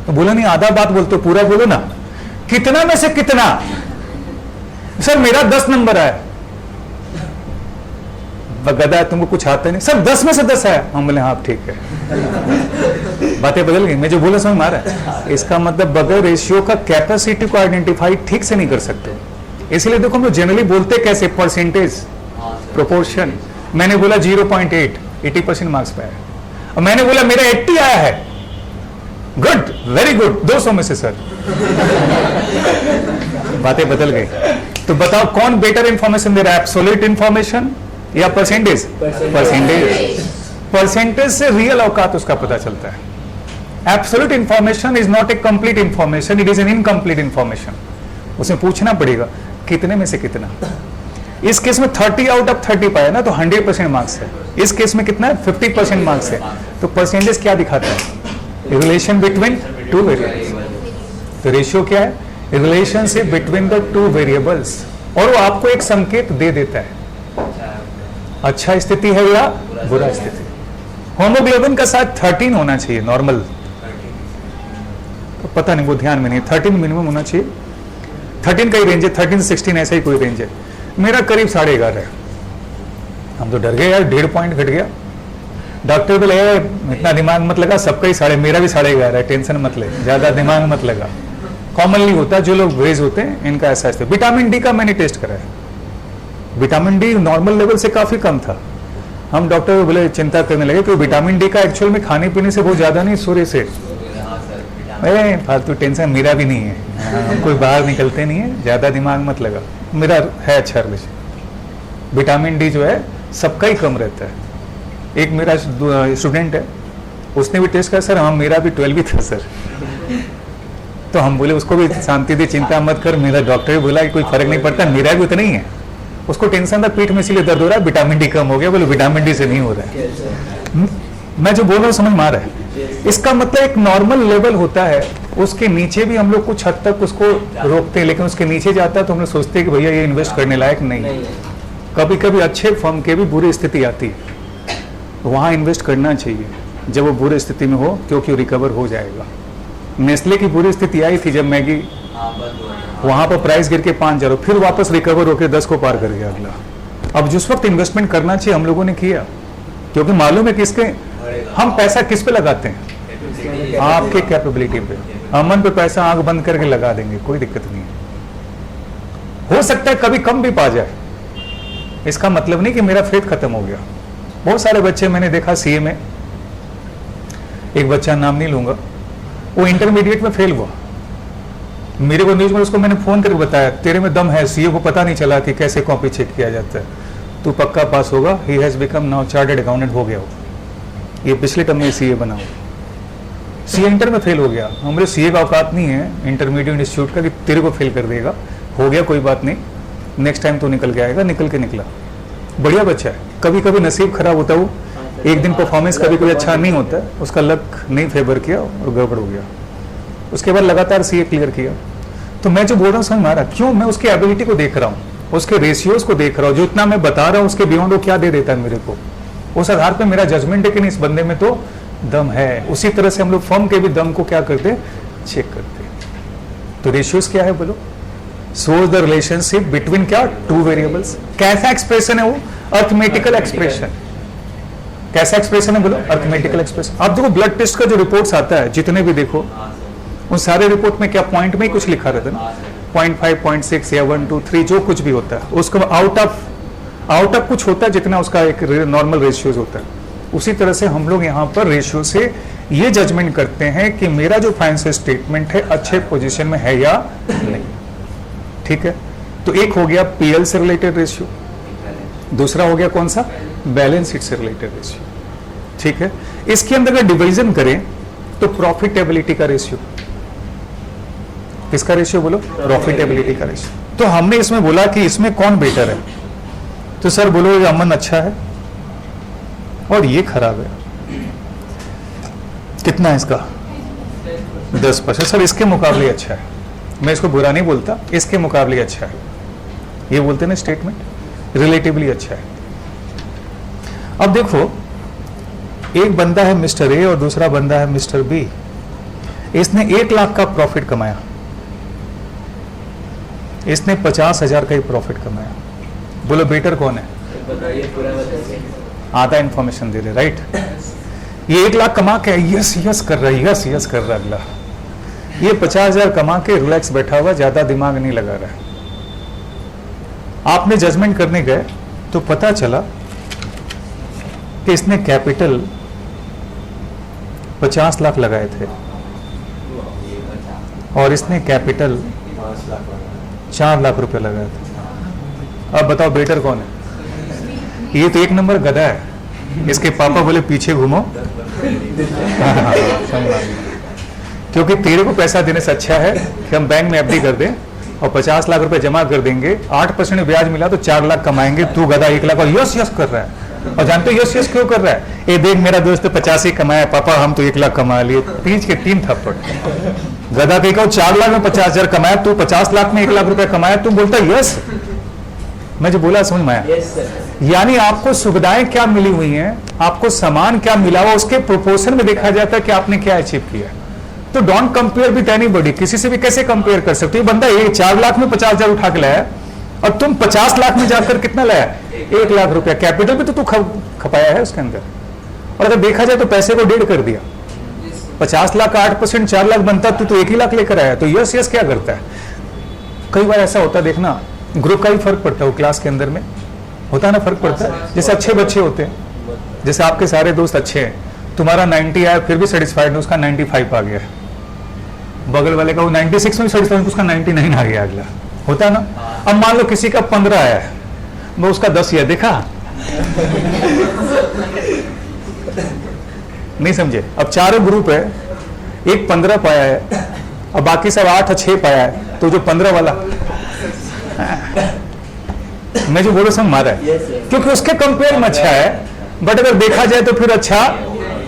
तो बोलो नहीं, आधा बात बोलते, पूरा बोलो ना। कितना में से कितना? सर मेरा 10 नंबर है। गधा है, तुमको कुछ आता नहीं। सर 10 में से 10 है। हम बोले हाँ ठीक है। बातें बदल गई, मैं जो बोला समझ में आ रहा है। इसका मतलब बगैर रेशियो का कैपेसिटी को आइडेंटिफाई ठीक से नहीं कर सकते। इसलिए देखो हम लोग जनरली बोलते कैसे, परसेंटेज, प्रोपोर्शन। मैंने बोला 0.8, 80% मार्क्स पे आया, और मैंने बोला मेरा 80 आया है, गुड, वेरी गुड, 200 में से सर। बातें बदल गई। तो बताओ कौन बेटर इंफॉर्मेशन दे रहा है, एब्सोल्यूट इंफॉर्मेशन या परसेंटेज? परसेंटेज। परसेंटेज से रियल औकात उसका पता चलता है। Absolute information is not a complete information, it is an incomplete information. उसे पूछना पड़ेगा कितने में से कितना। इस केस में 30 आउट ऑफ 30 पाया ना, तो 100% मार्क्स है। इस केस में कितना है, 50% मार्क्स है। तो परसेंटेज क्या दिखाता है? Relation between two variables. तो रेशियो क्या है? Relationship between the two variables. और वो आपको एक संकेत दे देता है, अच्छा स्थिति है या बुरा स्थिति। होमोग्लोबिन का साथ 13 होना चाहिए नॉर्मल, तो पता नहीं वो ध्यान में नहीं, 13 मिनिमम होना चाहिए। 13 का ही रेंज है, 13 से 16 ऐसा ही कोई रेंज है। मेरा करीब 11.5 है। हम तो डर गए यार, 1.5 पॉइंट घट गया। डॉक्टर बोले इतना दिमाग मत लगा, सबका ही 11.5, मेरा भी 11.5 है, टेंशन मत ले, ज्यादा दिमाग मत लगा। कॉमनली होता, जो लोग वेज होते हैं इनका ऐसा है। विटामिन डी का मैंने टेस्ट कराया, विटामिन डी नॉर्मल लेवल से काफी कम था। हम डॉक्टर को बोले, चिंता करने लगे कि विटामिन डी का एक्चुअल में खाने पीने से बहुत ज्यादा नहीं, सूर्य से। फालतू टेंशन मेरा भी नहीं है, कोई बाहर निकलते नहीं है, ज्यादा दिमाग मत लगा, मेरा है अच्छा रिलेशन। विटामिन डी जो है सबका ही कम रहता है। एक मेरा स्टूडेंट है, उसने भी टेस्ट किया, सर हाँ मेरा भी 12 भी था सर। तो हम बोले उसको भी शांति दी, चिंता मत कर, मेरा डॉक्टर भी बोला कि कोई फर्क नहीं पड़ता, मेरा भी उतना ही है। उसको टेंशन था, पीठ में इसीलिए दर्द हो रहा है, विटामिन डी कम हो गया। बोले विटामिन डी से नहीं हो रहा है। मैं जो बोल रहा हूँ समझ में आ रहा है? इसका मतलब एक नॉर्मल लेवल होता है, उसके नीचे भी हम लोग कुछ हद तक उसको रोकते हैं, लेकिन उसके नीचे जाता है तो हम लोग सोचते हैं कि भैया ये इन्वेस्ट करने लायक नहीं है। कभी कभी अच्छे फर्म के भी बुरी स्थिति आती है, तो वहाँ इन्वेस्ट करना चाहिए जब वो बुरी स्थिति में हो, क्योंकि रिकवर हो जाएगा। नेस्ले की बुरी स्थिति आई थी जब मैगी, वहां पर प्राइस गिर के 5,000, फिर वापस रिकवर होकर 10 को पार कर गया अगला। अब जिस वक्त इन्वेस्टमेंट करना चाहिए हम लोगों ने किया, क्योंकि मालूम है किसके हम पैसा किस पे लगाते हैं, आपके कैपेबिलिटी पे। अमन पे पैसा आंख बंद करके लगा देंगे, कोई दिक्कत नहीं है। हो सकता है कभी कम भी पा जाए, इसका मतलब नहीं कि मेरा फेथ खत्म हो गया। बहुत सारे बच्चे मैंने देखा सीए में, एक बच्चा नाम नहीं लूंगा, वो इंटरमीडिएट में फेल हुआ। मेरे को न्यूज में उसको मैंने फोन करके बताया, तेरे में दम है, सीए को पता नहीं चला कि कैसे कॉपी चेक किया जाता है, तू पक्का पास होगा। He has become now chartered accountant हो गया हो, ये पिछले टर्म में सीए बना हो। सीए इंटर में फेल हो गया। हमारे सीए का औकात नहीं है इंटरमीडिएट इंस्टीट्यूट का कि तेरे को फेल कर देगा। हो गया कोई बात नहीं, नेक्स्ट टाइम तो निकल के आएगा। निकल के निकला, बढ़िया बच्चा है। कभी कभी नसीब खराब होता है, वो एक दिन परफॉर्मेंस कभी कोई अच्छा नहीं होता, उसका लक नहीं फेवर किया और गड़बड़ हो गया। उसके बाद लगातार सीए क्लियर किया। तो मैं जो बोल रहा हूँ समझ में आ रहा, क्यों? मैं उसकी एबिलिटी को देख रहा हूँ, उसके रेशियोज को देख रहा हूँ, जो इतना मैं बता रहा हूँ उसके बियॉन्ड वो क्या दे देता है मेरे को। उस आधार पर मेरा जजमेंट है कि नहीं इस बंदे में तो दम है। उसी तरह से हम लोग फर्म के भी दम को क्या करते, चेक करते। तो रेशियोज क्या है बोलो? सोज द रिलेशनशिप बिटवीन क्या, टू वेरिएबल्स। कैसा एक्सप्रेशन है वो? Arithmetical expression. कैसा एक्सप्रेशन है बोलो? Arithmetical expression. आप देखो ब्लड टेस्ट का जो रिपोर्ट्स आता है, जितने भी देखो, उन सारे रिपोर्ट में क्या पॉइंट में ही कुछ लिखा रहता है ना, 0.5, 0.6 या 1, 2, 3 जो कुछ भी होता है, उसका आउट ऑफ कुछ होता है, जितना उसका एक नॉर्मल रेशियोज होता है। उसी तरह से हम लोग यहाँ पर रेशियो से ये जजमेंट करते हैं कि मेरा जो फाइनेंशियल स्टेटमेंट है अच्छे पोजीशन में है या नहीं। ठीक है, तो एक हो गया पीएल से रिलेटेड रेशियो, दूसरा हो गया कौन सा, बैलेंस शीट से रिलेटेड रेशियो। ठीक है, इसके अंदर अगर डिवीजन करें तो प्रॉफिटेबिलिटी का रेशियो। किसका रेशियो बोलो? प्रॉफिटेबिलिटी का रेशियो। तो हमने इसमें बोला कि इसमें कौन बेटर है, तो सर बोलो ये अमन अच्छा है और ये खराब है। कितना है इसका? 10%। सर इसके मुकाबले अच्छा है। मैं इसको बुरा नहीं बोलता, इसके मुकाबले अच्छा है, ये बोलते ना स्टेटमेंट, रिलेटिवली अच्छा है। अब देखो, एक बंदा है मिस्टर ए और दूसरा बंदा है मिस्टर बी। इसने 1 लाख का प्रॉफिट कमाया, इसने 50,000 का ही प्रॉफिट कमाया। बोलो बेटर कौन है? आधा इंफॉर्मेशन दे रहे, राइट? ये 1 लाख कमा के यस यस कर रहा है, यस यस कर रहा है अगला। ये 50,000 कमा के रिलैक्स बैठा हुआ, ज्यादा दिमाग नहीं लगा रहा है। आपने जजमेंट करने गए तो पता चला कि इसने कैपिटल 50 लाख लगाए थे और इसने कैपिटल 4 लाख रुपए लगाए थे। अब बताओ बेटर कौन है? ये तो एक नंबर गधा है। इसके पापा बोले पीछे घूमो। क्योंकि तेरे को पैसा देने से अच्छा है कि हम बैंक में एफडी कर दें और 50 लाख रुपए जमा कर देंगे, 8% ब्याज मिला तो 4 लाख कमाएंगे, तू गधा 1 लाख और यस यस कर रहा है। और जानते हो यस यस क्यों कर रहा है? ये देख मेरा दोस्त 85 ही कमाया, पापा हम तो 1 लाख कमा लिए। पीछ के 3 थप्पड़। गधा कहीं 4 लाख में 50,000 कमाया, तू 50 लाख में 1 लाख रुपए कमाया, तू बोलता यस। मैं जो बोला समझ में आया? यानी आपको सुविधाएं क्या मिली हुई हैं, आपको सामान क्या मिला हुआ, उसके प्रोपोर्शन में देखा जाता है कि आपने क्या अचीव किया। तो डोंट कंपेयर विद एनीबॉडी। किसी से भी कैसे कंपेयर कर सकते हो? बंदा ये 4 लाख में 50,000 उठा के लाया और तुम 50 लाख में जाकर कितना लाया? 1 लाख रुपया। कैपिटल भी तो तू खपाया है उसके अंदर। और अगर देखा जाए तो पैसे को 1.5 कर दिया। 50 लाख का 8% 4 लाख बनता, तू तो 1 ही लाख लेकर आया। तो यस यस क्या करता है? कई बार ऐसा होता है, देखना ग्रुप का ही फर्क पड़ता है। वो क्लास के अंदर में होता है ना, फर्क पड़ता है। जैसे अच्छे बच्चे होते हैं, जैसे आपके सारे दोस्त अच्छे हैं, तुम्हारा 90 आया फिर भी सेटिस्फाइड नहीं, उसका 95 आ गया। बगल वाले का वो 96 में सेटिस्फाइड, उसका 99 आ गया अगला। होता है ना? अब मान लो किसी का 15 आया है, वो उसका 10 ही है। देखा? नहीं समझे? अब चारों ग्रुप है, एक 15 पाया है और बाकी सब 8 और 6 पाया है। तो जो 15 वाला मैं जो बोलो समझ मारा है, क्योंकि उसके कंपेयर में अच्छा है। बट अगर देखा जाए तो फिर अच्छा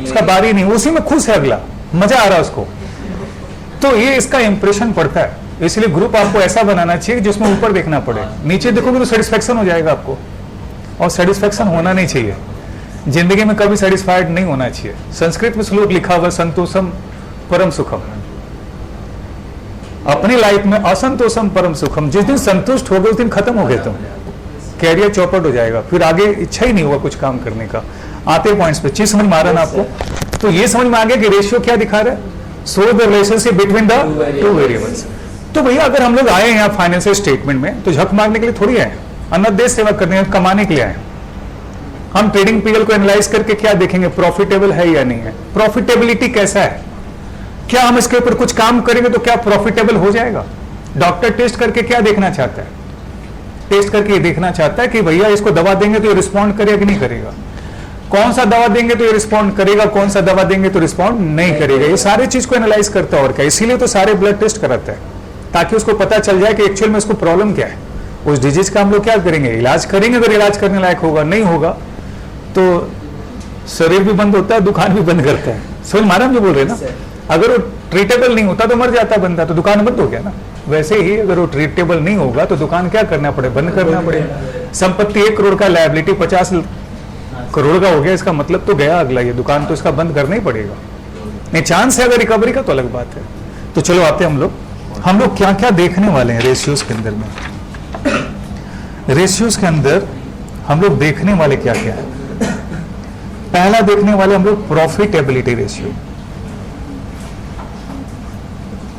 उसका बारी नहीं, उसी में खुश है, अगला मजा आ रहा है उसको। तो ये इसका इंप्रेशन पड़ता है। इसलिए ग्रुप आपको ऐसा बनाना चाहिए जिसमें ऊपर देखना पड़े, नीचे देखोगे तो सेटिस्फेक्शन हो जाएगा आपको। और सेटिस्फेक्शन होना नहीं चाहिए जिंदगी में, कभी सेटिस्फाइड नहीं होना चाहिए। संस्कृत में श्लोक लिखा हुआ, संतोषम परम सुखम। अपनी लाइफ में असंतोषम परम सुखम। जिस दिन संतुष्ट हो गए उस दिन खत्म हो गए तुम, कैरियर चौपट हो जाएगा, फिर आगे इच्छा ही नहीं होगा कुछ काम करने का। आते पॉइंट्स पे चीज समझ में आ रहा ना आपको? तो ये समझ में आ गया कि रेशियो क्या दिखा रहा है? So the relationship between the 2 variables. तो भैया अगर हम लोग आए हैं यहाँ फाइनेंशियल स्टेटमेंट में तो झक मारने के लिए थोड़ी आए, अन्य देश सेवा करने हैं, कमाने के लिए आए। हम ट्रेडिंग पीरियड को एनालाइज करके क्या देखेंगे? प्रॉफिटेबल है या नहीं है, प्रॉफिटेबिलिटी कैसा है, क्या हम इसके ऊपर कुछ काम करेंगे तो क्या प्रॉफिटेबल हो जाएगा। डॉक्टर टेस्ट करके क्या देखना चाहता है? टेस्ट करके ये देखना चाहता है कि भैया इसको दवा देंगे तो ये रिस्पॉन्ड करेगा कि नहीं करेगा, कौन सा दवा देंगे तो ये रिस्पॉन्ड करेगा, कौन सा दवा देंगे तो रिस्पॉन्ड नहीं करेगा। ये सारी चीज को एनालाइज करता है और क्या, इसीलिए तो सारे ब्लड टेस्ट कराता है, ताकि उसको पता चल जाए कि एक्चुअल में उसको प्रॉब्लम क्या है। उस डिजीज का हम लोग क्या करेंगे? इलाज करेंगे। अगर इलाज करने लायक होगा, नहीं होगा तो शरीर भी बंद होता है, दुकान भी बंद करता है। समझ मारा हम जो बोल रहे हैं ना? अगर वो ट्रीटेबल नहीं होता तो मर जाता है बंदा, तो दुकान बंद हो गया ना। वैसे ही अगर वो ट्रीटेबल नहीं होगा तो दुकान क्या करना पड़े? बंद करना पड़ेगा। संपत्ति 1 करोड़ का, लायबिलिटी 50 करोड़ का हो गया, इसका मतलब तो गया अगला, ये दुकान तो इसका बंद करना ही पड़ेगा। नहीं, चांस है अगर रिकवरी का तो अलग बात है। तो चलो आते हम लोग क्या क्या देखने वाले हैं रेशियोज के अंदर में। रेशियोज के अंदर हम लोग देखने वाले क्या क्या है? पहला देखने वाले हम लोग profitability ratio.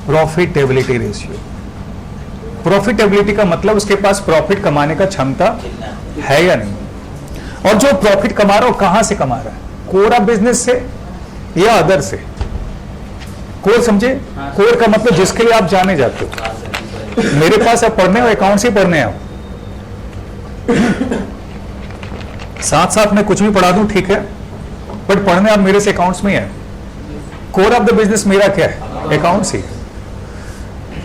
Profitability ratio, profitability का मतलब उसके पास प्रॉफिट कमाने का क्षमता है या नहीं। और जो प्रॉफिट कमा रहा हो कहां से कमा रहा है? कोर ऑफ बिजनेस से या अदर से? कोर समझे? कोर का मतलब जिसके लिए आप जाने जाते हो। मेरे पास आप पढ़ने हो, अकाउंट से पढ़ने आओ, साथ साथ मैं कुछ भी पढ़ा दूं ठीक है, बट पढ़ने आप मेरे से अकाउंट्स में है। कोर ऑफ द बिजनेस मेरा क्या है? अकाउंट्स ही।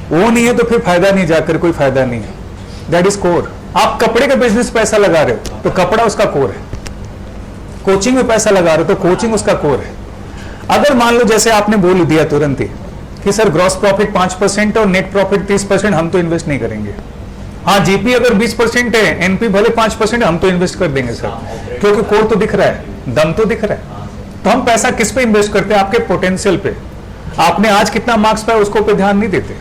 वो नहीं है तो फिर फायदा नहीं, जाकर कोई फायदा नहीं है। That is core. आप कपड़े के बिजनेस पैसा लगा रहे हो तो कपड़ा उसका कोर है। कोचिंग में पैसा लगा रहे हो तो कोचिंग उसका कोर है। अगर मान लो जैसे आपने बोल दिया तुरंत ही कि सर ग्रॉस प्रॉफिट 5% और नेट प्रॉफिट 30%, हम तो इन्वेस्ट नहीं करेंगे। हाँ, जीपी अगर 20% है, एनपी भले 5%, हम तो इन्वेस्ट कर देंगे सर, क्योंकि कोर तो दिख रहा है, दम तो दिख रहा है। तो हम पैसा किस पे इन्वेस्ट करते हैं? आपके पोटेंशियल पे। आपने आज कितना मार्क्स पाया उसको पे ध्यान नहीं देते,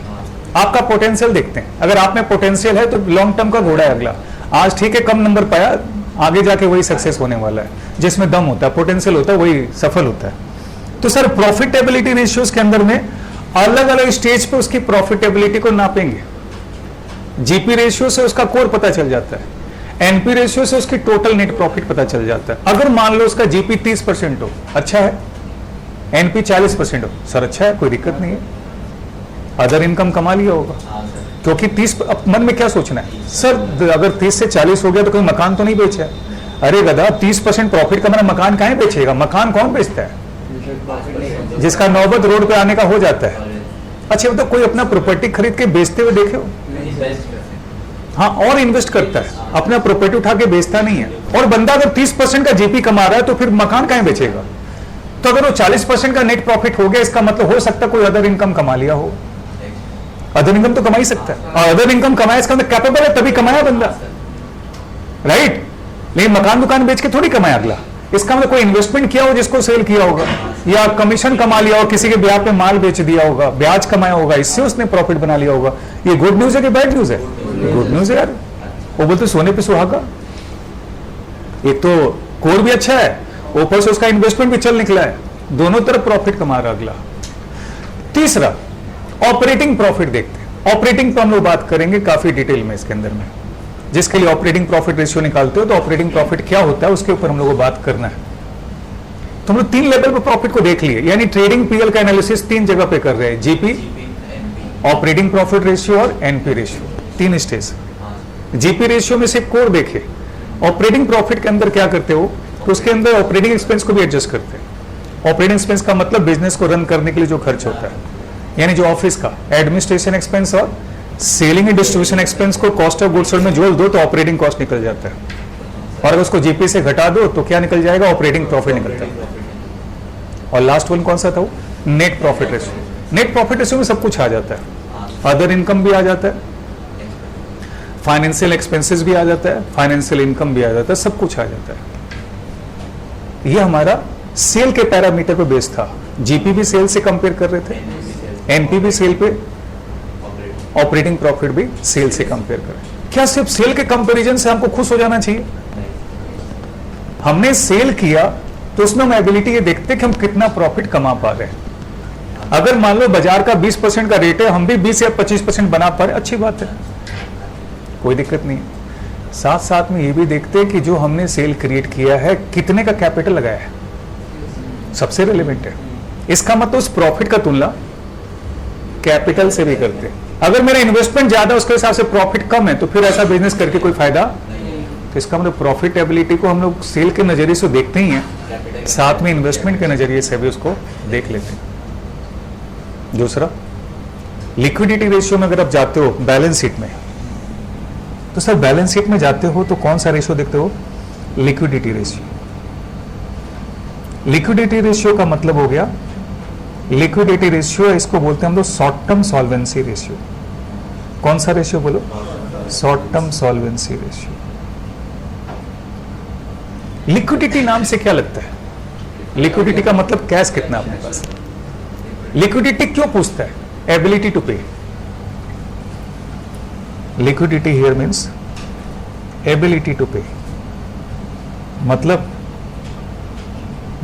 आपका पोटेंशियल देखते हैं। अगर आप में पोटेंशियल है तो लॉन्ग टर्म का घोड़ा है अगला। आज ठीक है कम नंबर पाया, आगे जाके वही सक्सेस होने वाला है। जिसमें दम होता है, पोटेंशियल होता है, वही सफल होता है। तो सर प्रॉफिटेबिलिटी रेशियोज के अंदर में अलग अलग स्टेज पे उसकी प्रॉफिटेबिलिटी को नापेंगे। जीपी रेशियो से उसका कोर पता चल जाता है, एनपी रेशियो से उसकी टोटल नेट प्रॉफिट पता चल जाता है। अगर मान लो उसका जीपी 30% हो, अच्छा है, एनपी 40% हो, सर अच्छा है, कोई दिक्कत नहीं है, अदर इनकम कमा लिया होगा। क्योंकि 30, अब मन में क्या सोचना है, सर अगर 30 से 40 हो गया तो कोई मकान तो नहीं बेचा है। अरे गधा, 30% प्रॉफिट का मेरा मकान काहे बेचेगा? मकान कौन बेचता है? जिसका नौबत रोड पे आने का हो जाता है। अच्छा तो कोई अपना प्रॉपर्टी खरीद के बेचते हुए देखे हो? हाँ, और इन्वेस्ट करता है, अपना प्रॉपर्टी उठा के बेचता नहीं है। और बंदा अगर 30% का जीपी कमा रहा है तो फिर मकान काहे बेचेगा? तो अगर वो 40% का नेट प्रॉफिट हो गया, इसका मतलब हो सकता है कोई अदर इनकम कमा लिया हो। अदर इनकम तो कमा ही सकता है, और अदर इनकम कमाया इसका मतलब कैपेबल है, तभी कमाया बंदा, राइट? लेकिन मकान दुकान बेच के थोड़ी कमाया अगला। इसका मतलब कोई इन्वेस्टमेंट किया हो जिसको सेल किया होगा, या कमीशन कमा लिया हो, किसी के ब्याह पे माल बेच दिया होगा, ब्याज कमाया होगा, इससे उसने प्रॉफिट बना लिया होगा। ये गुड न्यूज है कि बैड न्यूज है? गुड न्यूज है यार। वो बोलते सोने पे सुहागा। एक तो कोर भी अच्छा है, ऊपर से उसका इन्वेस्टमेंट भी चल निकला है, दोनों तरफ प्रॉफिट कमा रहा अगला। तीसरा, ऑपरेटिंग प्रॉफिट देखते हैं। ऑपरेटिंग पर हम लोग बात करेंगे काफी डिटेल में इसके अंदर में। जिसके लिए ऑपरेटिंग प्रॉफिट रेशियो निकालते हो तो ऑपरेटिंग प्रॉफिट क्या होता है उसके ऊपर हम लोग को बात करना है। तो हम लोग 3 लेवल पर प्रॉफिट को देख लिए, यानी ट्रेडिंग पीएल का एनालिसिस 3 जगह पे कर रहे हैं, जीपी, ऑपरेटिंग प्रॉफिट रेशियो और NP ratio, 3 stage. GP ratio में सिर्फ कोर देखे, ऑपरेटिंग प्रॉफिट के अंदर क्या करते हो तो उसके अंदर ऑपरेटिंग एक्सपेंस को भी एडजस्ट करते हैं। ऑपरेटिंग एक्सपेंस का मतलब बिजनेस को रन करने के लिए जो खर्च होता है, यानी जो ऑफिस का एडमिनिस्ट्रेशन एक्सपेंस और सेलिंग एंड डिस्ट्रीब्यूशन एक्सपेंस को कॉस्ट ऑफ गुड्स में जोड़ दो तो ऑपरेटिंग कॉस्ट निकल जाता है, और अगर उसको जीपी से घटा दो तो क्या निकल जाएगा? ऑपरेटिंग प्रॉफिट निकलता है। और लास्ट वन कौन सा था वो? Net profit ratio. Net profit ratio में सब कुछ आ जाता है, अदर इनकम भी आ जाता है, फाइनेंशियल एक्सपेंसेस भी आ जाता है, फाइनेंशियल इनकम भी आ जाता है, सब कुछ आ जाता है। ये हमारा सेल के पैरामीटर पे बेस था। जीपी भी सेल से कंपेयर कर रहे थे, एनपी भी सेल पे, ऑपरेटिंग प्रॉफिट भी सेल से कंपेयर करें। क्या सिर्फ सेल के कंपैरिजन से हमको खुश हो जाना चाहिए? हमने सेल किया तो उसमें हम एबिलिटी ये देखते हैं कि हम कितना प्रॉफिट कमा पा रहे हैं। अगर मान लो बाजार का 20% का रेट है, हम भी 20 या 25% बना पा रहे, अच्छी बात है, कोई दिक्कत नहीं। साथ साथ में ये भी देखते हैं कि जो हमने सेल क्रिएट किया है कितने का कैपिटल लगाया है, सबसे रिलेवेंट है। इसका मतलब उस प्रॉफिट का तुलना कैपिटल से भी करते हैं। अगर मेरा इन्वेस्टमेंट ज्यादा उसके हिसाब से प्रॉफिट कम है तो फिर ऐसा बिजनेस करके कोई फायदा नहीं। तो इसका मतलब प्रॉफिटेबिलिटी को हम लोग सेल के नजरिए से देखते ही हैं, साथ में इन्वेस्टमेंट के नजरिए से भी उसको देख लेते हैं। दूसरा, लिक्विडिटी रेशियो में अगर आप जाते हो बैलेंस शीट में, तो सर बैलेंस शीट में जाते हो तो कौन सा रेशियो देखते हो? Liquidity ratio. लिक्विडिटी रेशियो का मतलब हो गया, लिक्विडिटी रेशियो इसको बोलते हैं हम लोग शॉर्ट टर्म सॉल्वेंसी रेशियो। कौन सा रेशियो बोलो? Short term solvency ratio. Liquidity नाम से क्या लगता है? लिक्विडिटी का मतलब कैश कितना अपने पास। लिक्विडिटी क्यों पूछता है? Ability to pay. Liquidity here means ability to pay, मतलब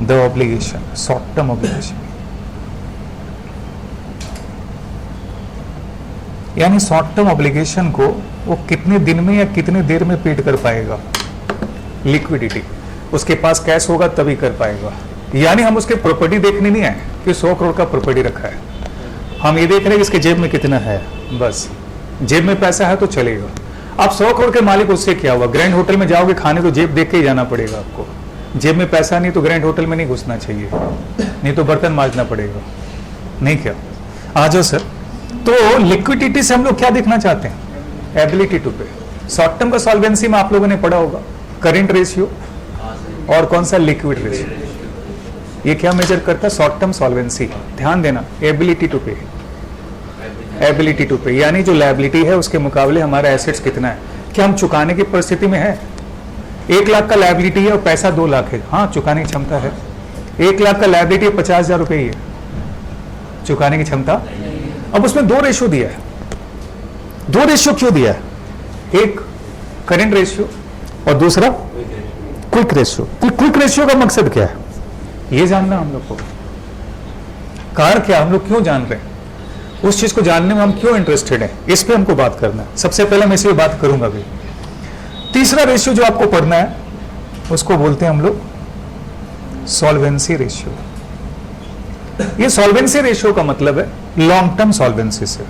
the obligation, short term obligation, यानी शॉर्ट टर्म ऑब्लिगेशन को वो कितने दिन में या कितने देर में पेड कर पाएगा। लिक्विडिटी, उसके पास कैश होगा तभी कर पाएगा। यानी हम उसके प्रॉपर्टी देखने नहीं आए कि 100 करोड़ का प्रॉपर्टी रखा है, हम ये देख रहे हैं कि इसके जेब में कितना है, बस जेब में पैसा है तो चलेगा। आप 100 करोड़ के मालिक, उससे क्या हुआ? ग्रैंड होटल में जाओगे खाने तो जेब देख के ही जाना पड़ेगा आपको। जेब में पैसा नहीं तो ग्रैंड होटल में नहीं घुसना चाहिए, नहीं तो बर्तन मांजना पड़ेगा। नहीं क्या? आ जाओ सर। तो लिक्विडिटी से हम लोग क्या देखना चाहते हैं? एबिलिटी टू पे। शॉर्ट टर्म का सॉल्वेंसी में आप लोगों ने पढ़ा होगा, करंट रेशियो और कौन सा? Liquid ratio. ये क्या मेजर करता है? Short term solvency. ध्यान देना, एबिलिटी टू पे, एबिलिटी टू पे, यानी जो लायबिलिटी है उसके मुकाबले हमारा एसेट्स कितना है, क्या हम चुकाने की परिस्थिति में है। 1 लाख का लायबिलिटी है और पैसा 2 लाख है, हाँ चुकाने की क्षमता है। 1 लाख का लायबिलिटी 50,000 रुपये ही है, चुकाने की क्षमता। अब उसमें 2 रेशियो दिया है। 2 रेशियो क्यों दिया है? एक करंट रेशियो और दूसरा क्विक रेशियो। क्विक रेशियो का मकसद क्या है ये जानना हम लोग को। कारण क्या, हम लोग क्यों जान रहे हैं? उस चीज को जानने में हम क्यों इंटरेस्टेड हैं, इस पे हमको बात करना है। सबसे पहले मैं इसी पे बात करूंगा भी। तीसरा रेशियो जो आपको पढ़ना है उसको बोलते हैं हम लोग सॉल्वेंसी रेशियो। ये सॉल्वेंसी रेशियो का मतलब है लॉन्ग टर्म सॉल्वेंसी से।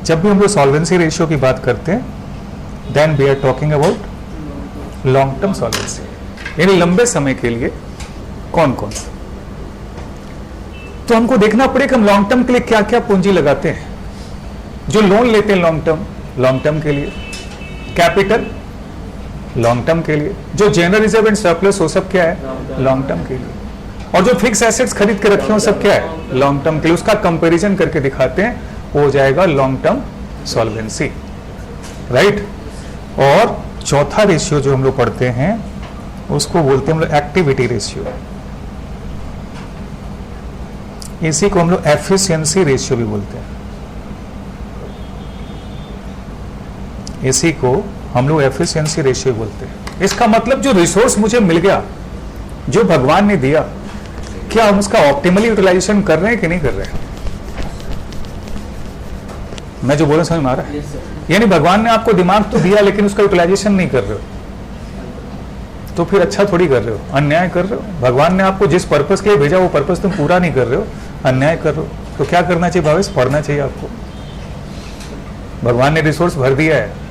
जब भी हम लोग सॉल्वेंसी रेशियो की बात करते हैं then we are talking about long term solvency, यानी लंबे समय के लिए कौन कौन। तो हमको देखना पड़ेगा हम लॉन्ग टर्म के लिए क्या क्या पूंजी लगाते हैं। जो लोन लेते हैं लॉन्ग टर्म के लिए, कैपिटल लॉन्ग टर्म के लिए, जो जनरल रिजर्व एंड सरप्लस वो सब क्या है लॉन्ग टर्म के लिए, और जो फिक्स एसेट्स खरीद के रखे हो सब क्या है लॉन्ग टर्म के लिए। उसका कंपैरिजन करके दिखाते हैं, हो जाएगा लॉन्ग टर्म सॉल्वेंसी, राइट। और चौथा रेशियो जो हम लोग पढ़ते हैं उसको बोलते हैं हम लोग एक्टिविटी रेशियो। इसी को हम लोग एफिशिएंसी रेशियो भी बोलते हैं। इसी को हम लोग एफिशिएंसी रेशियो बोलते हैं। इसका मतलब जो रिसोर्स मुझे मिल गया, जो भगवान ने दिया, क्या हम उसका ऑप्टिमली यूटिलाइजेशन कर रहे हैं कि नहीं कर रहे हैं। मैं जो बोल रहा हूं समझ में आ रहा है? यानी भगवान ने आपको दिमाग तो दिया लेकिन उसका यूटिलाइजेशन नहीं कर रहे हो, तो फिर अच्छा थोड़ी कर रहे हो, अन्याय कर रहे हो। भगवान ने आपको जिस पर्पस के लिए भेजा वो पर्पस तुम पूरा नहीं कर रहे हो, अन्याय कर रहे हो। तो क्या करना चाहिए भावेश? पढ़ना चाहिए आपको। भगवान ने रिसोर्स भर दिया है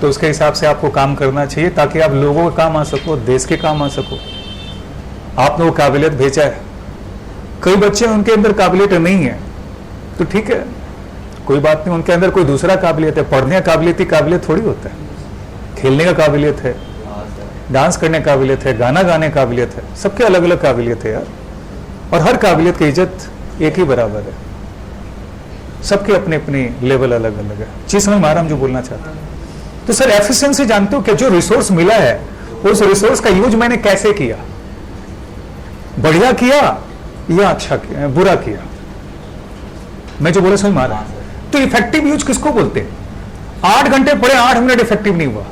तो उसके हिसाब से आपको काम करना चाहिए, ताकि आप लोगों के काम आ सको, देश के काम आ सको। आपने वो काबिलियत भेजा है। कई बच्चे उनके अंदर काबिलियत नहीं है तो ठीक है, कोई बात नहीं, उनके अंदर कोई दूसरा काबिलियत है। पढ़ने का काबिलियत थोड़ी होता है, खेलने का काबिलियत है, डांस करने का काबिलियत है, गाना गाने का काबिलियत है। सबके अलग अलग काबिलियत है यार, और हर काबिलियत की इज्जत एक ही बराबर है। सबके अपने अपने लेवल अलग अलग है। चीज समझ में आ रहा हम जो बोलना चाहते हैं। तो सर एफिशिएंसी जानते हो क्या? जो रिसोर्स मिला है उस रिसोर्स का यूज मैंने कैसे किया, बढ़िया किया या अच्छा किया, बुरा किया। मैं जो बोला समझ में आ रहा है? तो इफेक्टिव यूज किसको बोलते हैं? 8 घंटे पढ़े, 8 मिनट इफेक्टिव नहीं हुआ,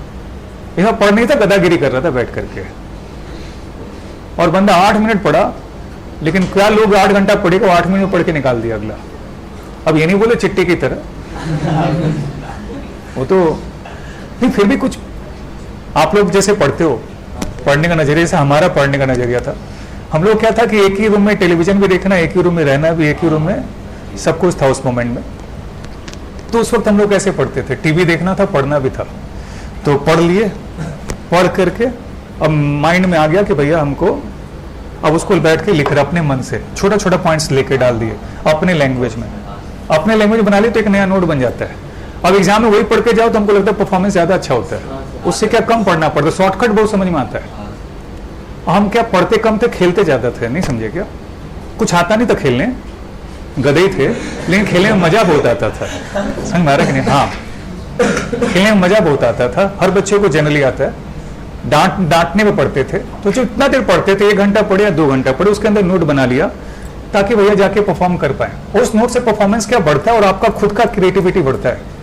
यहां पढ़ नहीं था, गदागिरी कर रहा था बैठ करके। और बंदा 8 मिनट पढ़ा, लेकिन क्या लोग 8 घंटा पढ़ेगा, 8 मिनट में पढ़ के निकाल दिया अगला। अब ये नहीं बोले चिट्टी की तरह, वो तो नहीं, फिर भी कुछ आप लोग जैसे पढ़ते हो, पढ़ने का नजरिया से हमारा पढ़ने का नजरिया था। हम लोग क्या था कि एक ही रूम में टेलीविजन भी देखना, एक ही रूम में रहना भी, एक ही रूम में सब कुछ था उस मोमेंट में। तो उस वक्त हम लोग कैसे पढ़ते थे? टीवी देखना था, पढ़ना भी था, तो पढ़ लिए। पढ़ करके अब माइंड में आ गया कि भैया हमको अब उसको बैठ के लिख रहा अपने मन से, छोटा छोटा पॉइंट्स लेके डाल दिए अपने लैंग्वेज में। अपने लैंग्वेज बना ली तो एक नया नोट बन जाता है। अब एग्जाम में वही पढ़ के जाओ तो हमको लगता है परफॉर्मेंस ज्यादा अच्छा होता है, उससे क्या कम पढ़ना पड़ता है, शॉर्टकट बहुत समझ में आता है। हम क्या पढ़ते कम थे, खेलते ज्यादा थे, नहीं समझे क्या? कुछ आता नहीं था खेलने, गधे ही थे, लेकिन खेलने में मजा बहुत आता था। समझ में आ रहा है कि नहीं? हाँ, खेलने में मजा बहुत आता था। हर बच्चे को जनरली आता है। डांटने में पढ़ते थे, तो जो इतना देर पढ़ते थे, 1 घंटा पढ़े या 2 घंटा पढ़े, उसके अंदर नोट बना लिया ताकि भैया जाके परफॉर्म कर पाए। उस नोट से परफॉर्मेंस क्या बढ़ता है और आपका खुद का क्रिएटिविटी बढ़ता है।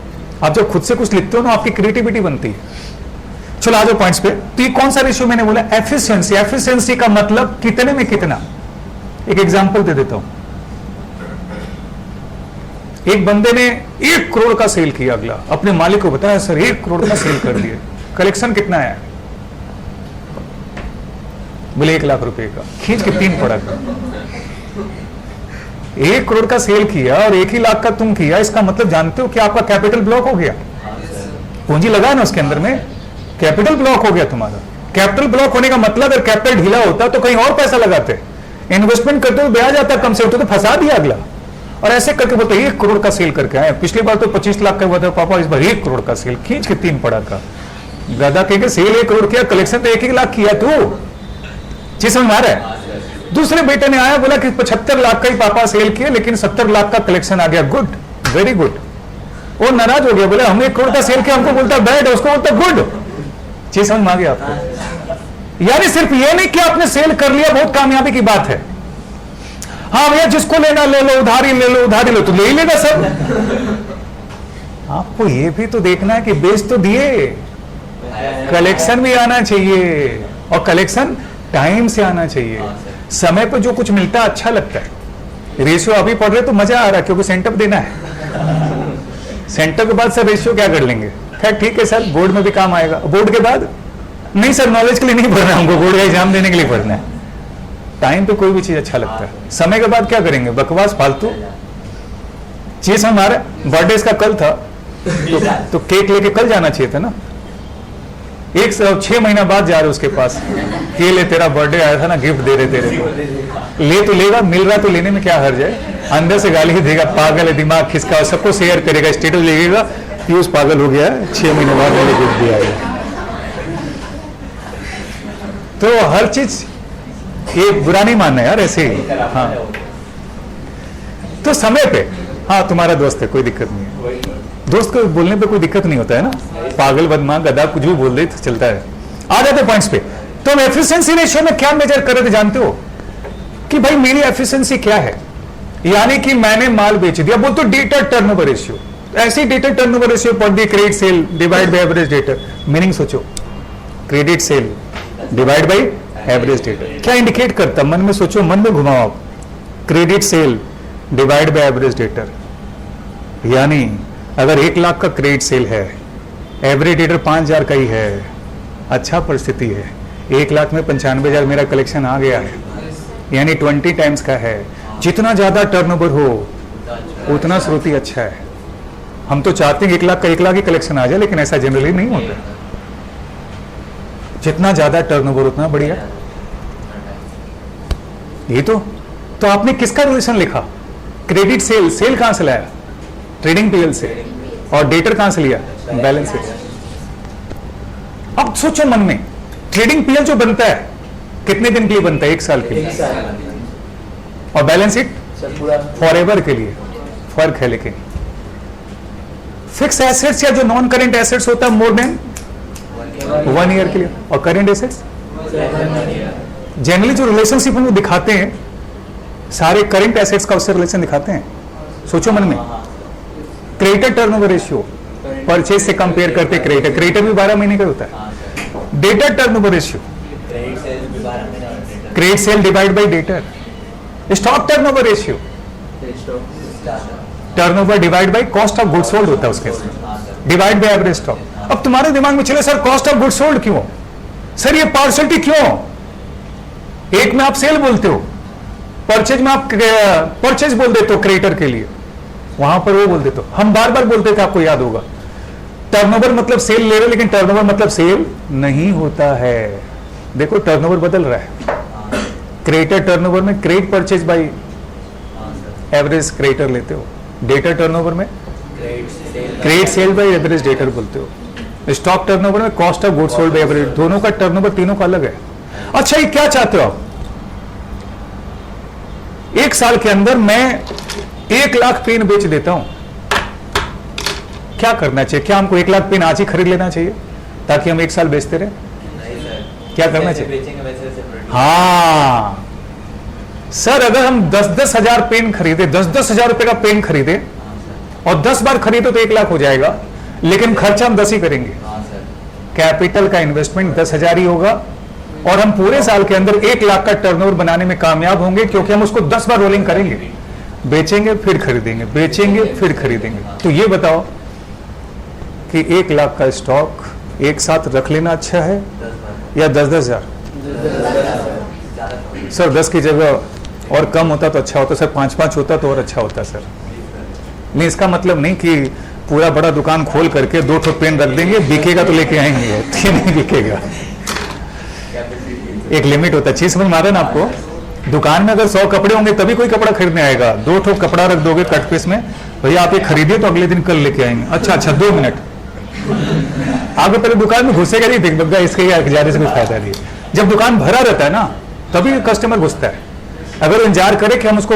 आप जब खुद से कुछ लिखते हो ना, आपकी क्रिएटिविटी बनती है। चलो आ जाओ पॉइंट्स पे। तो ये कौन सा रेशियो मैंने बोला? एफिशिएंसी। एफिशिएंसी का मतलब कितने में कितना। एक एग्जांपल दे देता हूं। एक बंदे ने 1 करोड़ का सेल किया, अगला अपने मालिक को बताया सर 1 करोड़ का सेल कर दिए, कलेक्शन कितना है? बोले 1 लाख रुपए का। खींच के 3 पड़ा। 1 करोड़ का सेल किया और 1 ही लाख का तुम किया, इसका मतलब जानते हो कि आपका कैपिटल ब्लॉक हो गया। पूंजी लगा ना उसके अंदर में, कैपिटल ब्लॉक हो गया तुम्हारा। कैपिटल ब्लॉक होने का मतलब अगर कैपिटल ढीला होता तो कहीं और पैसा लगाते, इन्वेस्टमेंट करते तो ब्याज आता कम से होता, तो फंसा दिया अगला। और ऐसे करके बोलते 1 करोड़ का सेल करके आए। पिछली बार तो 25 लाख का हुआ था पापा, इस बार 1 करोड़ का सेल, खींच के 3 पड़ा का। गधा कहेंगे सेल 1 करोड़ किया, कलेक्शन तो 1 लाख किया तू। जी समझ में आ रहा है? दूसरे बेटे ने आया, बोला कि 75 लाख का ही पापा सेल किया, लेकिन 70 लाख का कलेक्शन आ गया। Good, very good. वो नाराज हो गया, बोले हमने 1 करोड़ का सेल किया, हमको बोलता बैड, उसको बोलता गुड। चीज समझ में आ गया आपको? यानी सिर्फ ये नहीं कि आपने सेल कर लिया बहुत कामयाबी की बात है। हाँ भैया जिसको लेना ले लो, उधारी ले लो, उधारी लो, तो ले ही लेगा सब। आपको ये भी तो देखना है कि बेच तो दिए, कलेक्शन भी आना चाहिए, और कलेक्शन टाइम से आना चाहिए। समय पर जो कुछ मिलता है अच्छा लगता है, रेशियो अभी पढ़ रहे तो मजा आ रहा है क्योंकि सेंटअप देना है। सेंटअप के बाद सर रेशियो क्या कर लेंगे? खैर ठीक है सर, बोर्ड में भी काम आएगा। बोर्ड के बाद नहीं सर, नॉलेज के लिए नहीं पढ़ना हमको, बोर्ड का एग्जाम देने के लिए पढ़ना है। टाइम पे कोई भी चीज अच्छा लगता है। समय के बाद क्या करेंगे? बकवास, फालतू चीज। हमारा बर्थडे इसका कल था तो केक लेके कल जाना चाहिए था ना। 6 महीना बाद जा रहे उसके पास, ये ले तेरा बर्थडे आया था ना, गिफ्ट दे रहे तेरे को। ले तो लेगा, मिल रहा तो लेने में क्या हर्ज है? अंदर से गाली देगा, पागल है, दिमाग खिसका, सबको शेयर करेगा, स्टेटस लिखेगा, पीयूष पागल हो गया है, 6 महीने बाद मैंने गिफ्ट दिया है। तो हर चीज ये बुरा नहीं मानना यार, ऐसे ही। हाँ, तो समय पे, हाँ तुम्हारा दोस्त है, कोई दिक्कत नहीं है। दोस्त को बोलने पे कोई दिक्कत नहीं होता है ना, पागल, बदमाश, गधा कुछ भी बोल दे तो चलता है। आ जाते पॉइंट्स पे। तो हम एफिशिएंसी रेशियो में क्या मेजर कर रहे थे जानते हो? कि भाई मेरी एफिशिएंसी क्या है, यानी कि मैंने माल बेच दिया, बोलते डेटर टर्नओवर रेशियो। ऐसे डेटर टर्नओवर रेशियो पर the credit sale divide by average debtor. Meaning सोचो, credit sale divide by average debtor क्या इंडिकेट करता? मन में सोचो, मन में घुमाओ आप। Credit sale divide by average debtor, यानी अगर 1 लाख का क्रेडिट सेल है, एवरेज डेटर 5,000 का ही है, अच्छा परिस्थिति है, 1 लाख में 95,000 मेरा कलेक्शन आ गया है, यानी 20 टाइम्स का है। जितना ज्यादा टर्नओवर हो उतना श्रुति अच्छा है। हम तो चाहते हैं 1 लाख का 1 लाख ही कलेक्शन आ जाए, लेकिन ऐसा जनरली नहीं होता। जितना ज्यादा टर्नओवर उतना बढ़िया। ये तो आपने किसका रिलेशन लिखा? क्रेडिट सेल, सेल कहां से लाया? ट्रेडिंग पीएल से। और डेटर कहां से लिया? Balance sheet. अब सोचो मन में, ट्रेडिंग पीएल जो बनता है कितने दिन के लिए बनता है? 1 साल के लिए। और बैलेंस शीट फॉर एवर के लिए। फर्क है लेकिन। फिक्स एसेट्स या जो नॉन करेंट एसेट्स होता है मोर देन 1 ईयर के लिए, और करेंट एसेट्स जनरली जो रिलेशनशिप हम दिखाते हैं सारे करेंट एसेट्स का उससे रिलेशन दिखाते हैं। सोचो मन में, क्रेडिटर टर्नओवर रेशियो परचेज से कंपेयर करते, क्रेडिटर भी 12 महीने का होता है। Debtor turnover ratio, credit sale divide bye debtor. Stock turnover ratio, turnover divide by cost of goods sold होता है उसके, डिवाइड बाय एवरेज स्टॉक। अब तुम्हारे दिमाग में चले sir cost of goods sold क्यों? सर ये पार्शलिटी क्यों? एक में आप सेल बोलते हो, परचेज में आप परचेज बोल देते हो क्रेडिटर के लिए, वहां पर वो बोल देते हो। हम बार बार बोलते थे, आपको याद होगा, टर्नओवर मतलब सेल ले रहे, लेकिन टर्नओवर मतलब सेल नहीं होता है। देखो टर्नओवर बदल रहा है। क्रेडिटर टर्नओवर में credit purchase by average creditor लेते हो, डेटर टर्नओवर में credit sale bye average debtor बोलते हो, स्टॉक टर्नओवर में cost of goods sold by average. दोनों का टर्नओवर तीनों का अलग है। अच्छा ये क्या चाहते हो आप? 1 साल के अंदर मैं 1 लाख पेन बेच देता हूं, क्या करना चाहिए? क्या हमको 1 लाख पेन आज ही खरीद लेना चाहिए ताकि हम 1 साल बेचते रहे? क्या करना चाहिए? हाँ सर, अगर हम 10-10 हजार पेन खरीदे, 10-10 हजार रुपए का पेन खरीदे और 10 बार खरीदो तो 1 लाख हो जाएगा, लेकिन खर्चा हम 10 ही करेंगे। कैपिटल का इन्वेस्टमेंट 10,000 ही होगा और हम पूरे साल के अंदर 1 लाख का टर्नओवर बनाने में कामयाब होंगे, क्योंकि हम उसको 10 बार रोलिंग करेंगे, बेचेंगे फिर खरीदेंगे, बेचेंगे फिर खरीदेंगे। तो ये बताओ कि 1 लाख का स्टॉक एक साथ रख लेना अच्छा है या 10-10 हजार? सर 10 की जगह और कम होता तो अच्छा होता सर, 5-5 होता तो और अच्छा होता सर। नहीं, इसका मतलब नहीं कि पूरा बड़ा दुकान खोल करके 2 ठो पेन रख देंगे, बिकेगा तो लेके आएंगे, ये नहीं बिकेगा। एक लिमिट होता है। चीज समझ में आ रहा है ना आपको? दुकान में अगर 100 कपड़े होंगे तभी कोई कपड़ा खरीदने आएगा। 2 ठो कपड़ा रख दोगे कट पीस में, भैया आप ये खरीदिए तो अगले दिन कल लेके आएंगे। अच्छा 2 मिनट आगे पहले दुकान में घुसेगा नहीं, देख इसके जाने से कोई फायदा नहीं। जब दुकान भरा रहता है ना तभी कस्टमर घुसता है। अगर इंतजार करे कि हम उसको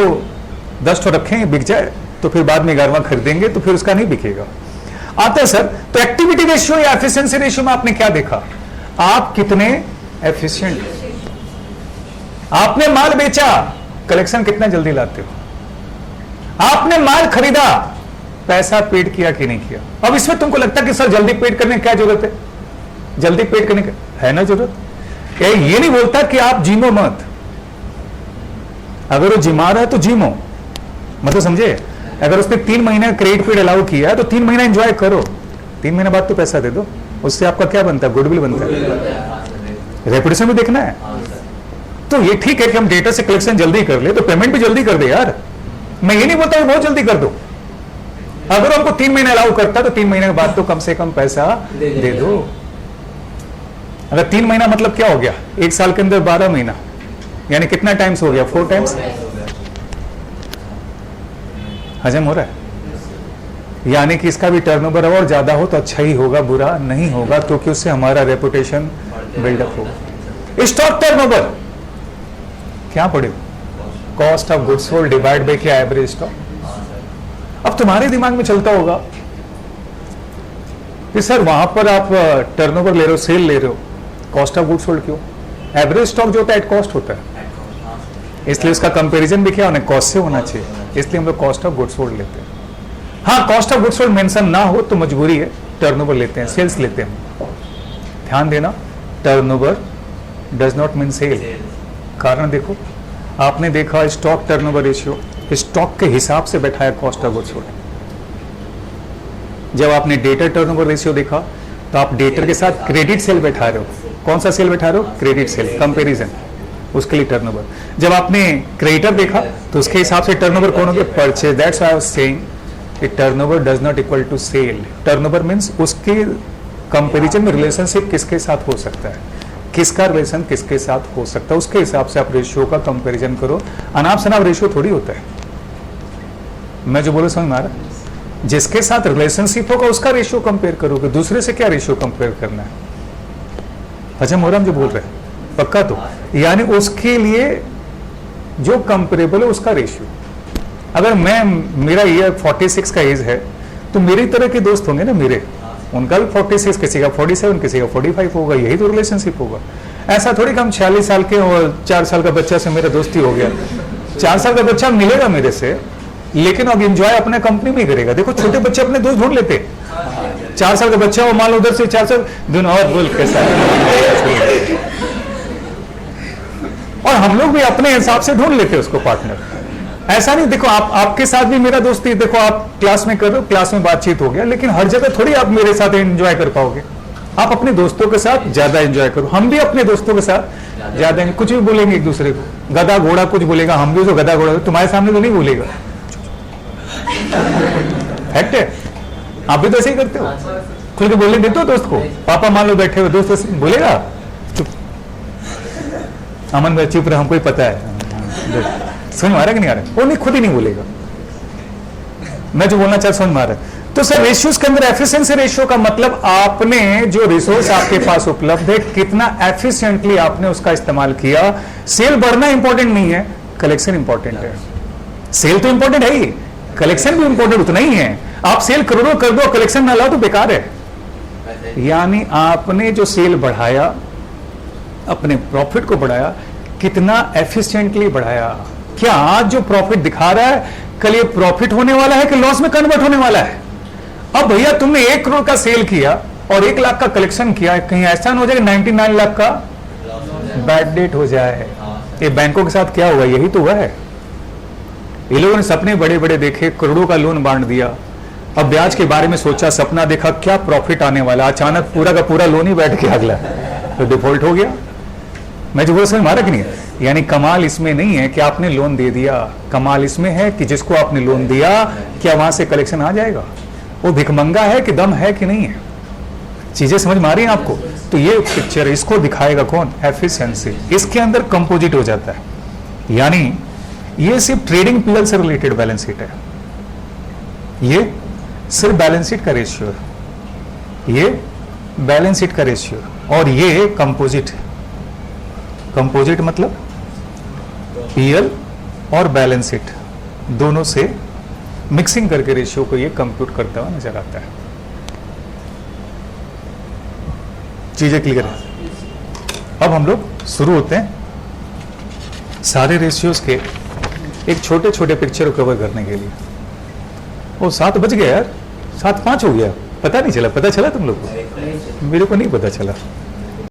10 ठो रखें बिक जाए तो फिर बाद में 11वां खरीदेंगे तो फिर उसका नहीं बिकेगा। आता है सर, तो एक्टिविटी रेशियो या एफिशिएंसी रेशियो में आपने क्या देखा? आप कितने एफिशिएंट? आपने माल बेचा, कलेक्शन कितना जल्दी लाते हो? आपने माल खरीदा, पैसा पेड किया कि नहीं किया? अब इसमें तुमको लगता है कि सर जल्दी पेड करने की क्या जरूरत है? जल्दी पेड करने की है ना जरूरत? ये नहीं बोलता कि आप जिमो मत, अगर वो जिमा रहा है तो जिमो, मतलब समझे, अगर उसने 3 महीने क्रेडिट पीरियड अलाउ किया तो 3 महीना एंजॉय करो, 3 महीने बाद तो पैसा दे दो, उससे आपका क्या बनता है, गुडविल बनता है, रेपुटेशन भी देखना है। तो ये ठीक है कि हम डेटा से कलेक्शन जल्दी कर ले, तो पेमेंट भी जल्दी कर दे यार, मैं ये नहीं बोलता बहुत जल्दी कर दो। अगर हमको 3 महीने अलाउ करता तो 3 महीने के बाद तो कम से कम पैसा दे दो। अगर 3 महीना मतलब क्या हो गया, 1 साल के अंदर 12 महीना, यानी कितना टाइम्स हो गया, 4 टाइम्स। हजम हो रहा है, यानी कि इसका भी टर्नओवर और ज्यादा हो तो अच्छा ही होगा, बुरा नहीं होगा, क्योंकि उससे हमारा रेपुटेशन बिल्डअप होगा। स्टॉक टर्नओवर क्या पड़े, cost of goods sold divide by क्या, एवरेज स्टॉक। अब तुम्हारे दिमाग में चलता होगा कि सर वहां पर आप टर्नओवर ले रहे हो, सेल ले रहे हो, कॉस्ट ऑफ गुड्स सोल्ड क्यों, एवरेज स्टॉक जो होता है एट कॉस्ट होता है, इसलिए उसका कंपैरिजन भी क्या होना, कॉस्ट से होना चाहिए, इसलिए हम लोग कॉस्ट ऑफ गुड्स सोल्ड लेते हैं। हाँ, cost of goods sold mention ना हो तो मजबूरी है, टर्नओवर लेते हैं, सेल्स लेते हैं। ध्यान देना, turnover does not mean sale. कारण देखो, आपने देखा स्टॉक टर्नओवर रेशियो स्टॉक के हिसाब से बैठाया कॉस्ट ऑफ गुड्स सोल्ड। जब आपने डेटर टर्नओवर रेशियो देखा तो आप डेटर के साथ क्रेडिट सेल बैठा रहे हो, कौन सा सेल बैठा रहे हो, क्रेडिट सेल, कंपैरिजन, उसके लिए टर्नओवर। जब आपने क्रेडिटर देखा तो उसके हिसाब से टर्नओवर कौन हो गया, purchase. That's why I was saying कि turnover does not equal to sale. Turnover means उसके कंपैरिजन में रिलेशनशिप किसके साथ हो सकता है, किसका रिलेशन किसके साथ हो सकता है, उसके हिसाब से आप रेशियो का कंपैरिजन करो। अनाप शनाप रेशियो थोड़ी होता है, मैं जो बोलूं समझ में आ रहा है, जिसके साथ रिलेशनशिप होगा उसका रेशियो कंपेयर करोगे, दूसरे से क्या रेशियो कंपेयर करना है। हजम हो रहा हम जो बोल रहे हैं, पक्का तो, यानी उसके लिए जो कंपेरेबल है उसका रेशियो। अगर मैं, मेरा ये 46 का एज है तो मेरी तरह के दोस्त होंगे ना मेरे, उनका भी 46, किसी का 47, किसी का 45 होगा, यही तो रिलेशनशिप होगा। ऐसा थोड़ी कि हम 46 साल के और 4 साल का बच्चा से मेरा दोस्ती हो गया। 4 साल का बच्चा मिलेगा मेरे से, लेकिन अब एंजॉय अपने कंपनी में करेगा। देखो छोटे बच्चे अपने दोस्त ढूंढ लेते, 4 साल का बच्चा वो मान लो उधर से 4 साल दिन और बोल कैसा है। और हम लोग भी अपने हिसाब से ढूंढ लेते उसको पार्टनर। ऐसा नहीं, देखो आपके साथ भी मेरा दोस्ती, देखो आप क्लास में कर रहे हो, क्लास में बातचीत हो गया, लेकिन हर जगह थोड़ी आप मेरे साथ एंजॉय कर पाओगे। आप अपने दोस्तों के साथ ज्यादा एंजॉय करो, हम भी अपने दोस्तों के साथ ज्यादा, कुछ भी बोलेंगे एक दूसरे को, गधा घोड़ा कुछ बोलेगा, हम भी उसको गधा घोड़ा, तुम्हारे सामने तो नहीं बोलेगा। फैक्ट है, आप भी तो ऐसे ही करते हो, खुल के बोलने देते हो दोस्त को। पापा मान लो बैठे हुए, दोस्त बोलेगा चुप, अमन भाई चुप रहे, हमको ही पता है, समझ में आ रहा कि नहीं आ रहा, वो नहीं, खुद ही नहीं बोलेगा। मैं जो बोलना चाहता समझ में आ रहा है। तो सर रेशियोज के अंदर एफिशिएंसी रेशियो का मतलब आपने जो रिसोर्स आपके पास उपलब्ध है कितना एफिशिएंटली आपने उसका इस्तेमाल किया। सेल बढ़ना इंपॉर्टेंट नहीं है, कलेक्शन इंपॉर्टेंट है। सेल तो इंपॉर्टेंट है ही, कलेक्शन भी इंपॉर्टेंट उतना ही है। आप सेल करोड़ों कर दो, कलेक्शन ना लाओ तो बेकार है। यानी आपने जो सेल बढ़ाया, अपने प्रॉफिट को बढ़ाया, कितना एफिशिएंटली बढ़ाया। क्या आज जो प्रॉफिट दिखा रहा है कल ये प्रॉफिट होने वाला है कि लॉस में कन्वर्ट होने वाला है। अब भैया तुमने 1 करोड़ का सेल किया और 1 लाख का कलेक्शन किया, कहीं ऐसा ना हो जाए 99 लाख का बैड डेट हो जाए। ये बैंकों के साथ क्या हुआ, यही तो हुआ है। ये लोगों ने सपने बड़े बड़े देखे, करोड़ों का लोन बांट दिया, अब ब्याज के बारे में सोचा, सपना देखा क्या प्रॉफिट आने वाला, अचानक पूरा का पूरा लोन ही बैठ गया, अगला तो डिफॉल्ट हो गया। मैं जो बोल समझ मारा कि नहीं, यानी कमाल इसमें नहीं है कि आपने लोन दे दिया, कमाल इसमें है कि जिसको आपने लोन दिया क्या वहां से कलेक्शन आ जाएगा, वो भिखमंगा है कि दम है कि नहीं है। चीजें समझ में आ रही हैं आपको। तो ये पिक्चर, इसको दिखाएगा कौन, एफिशिएंसी। इसके अंदर कंपोजिट हो जाता है, यानी ये सिर्फ ट्रेडिंग पीएल से रिलेटेड बैलेंस शीट है, ये सिर्फ बैलेंस शीट का रेशियो है, ये बैलेंस शीट का रेशियो, और ये कंपोजिट है। कंपोजिट मतलब पीएल और बैलेंस शीट दोनों से मिक्सिंग करके रेशियो को ये कंप्यूट करता हुआ नजर आता है। चीजें क्लियर है। अब हम लोग शुरू होते हैं सारे रेशियोज के एक छोटे छोटे पिक्चर को कवर करने के लिए। वो 7 बज गया यार, 7:05 हो गया, पता नहीं चला। पता चला तुम लोग को? मेरे को नहीं पता चला।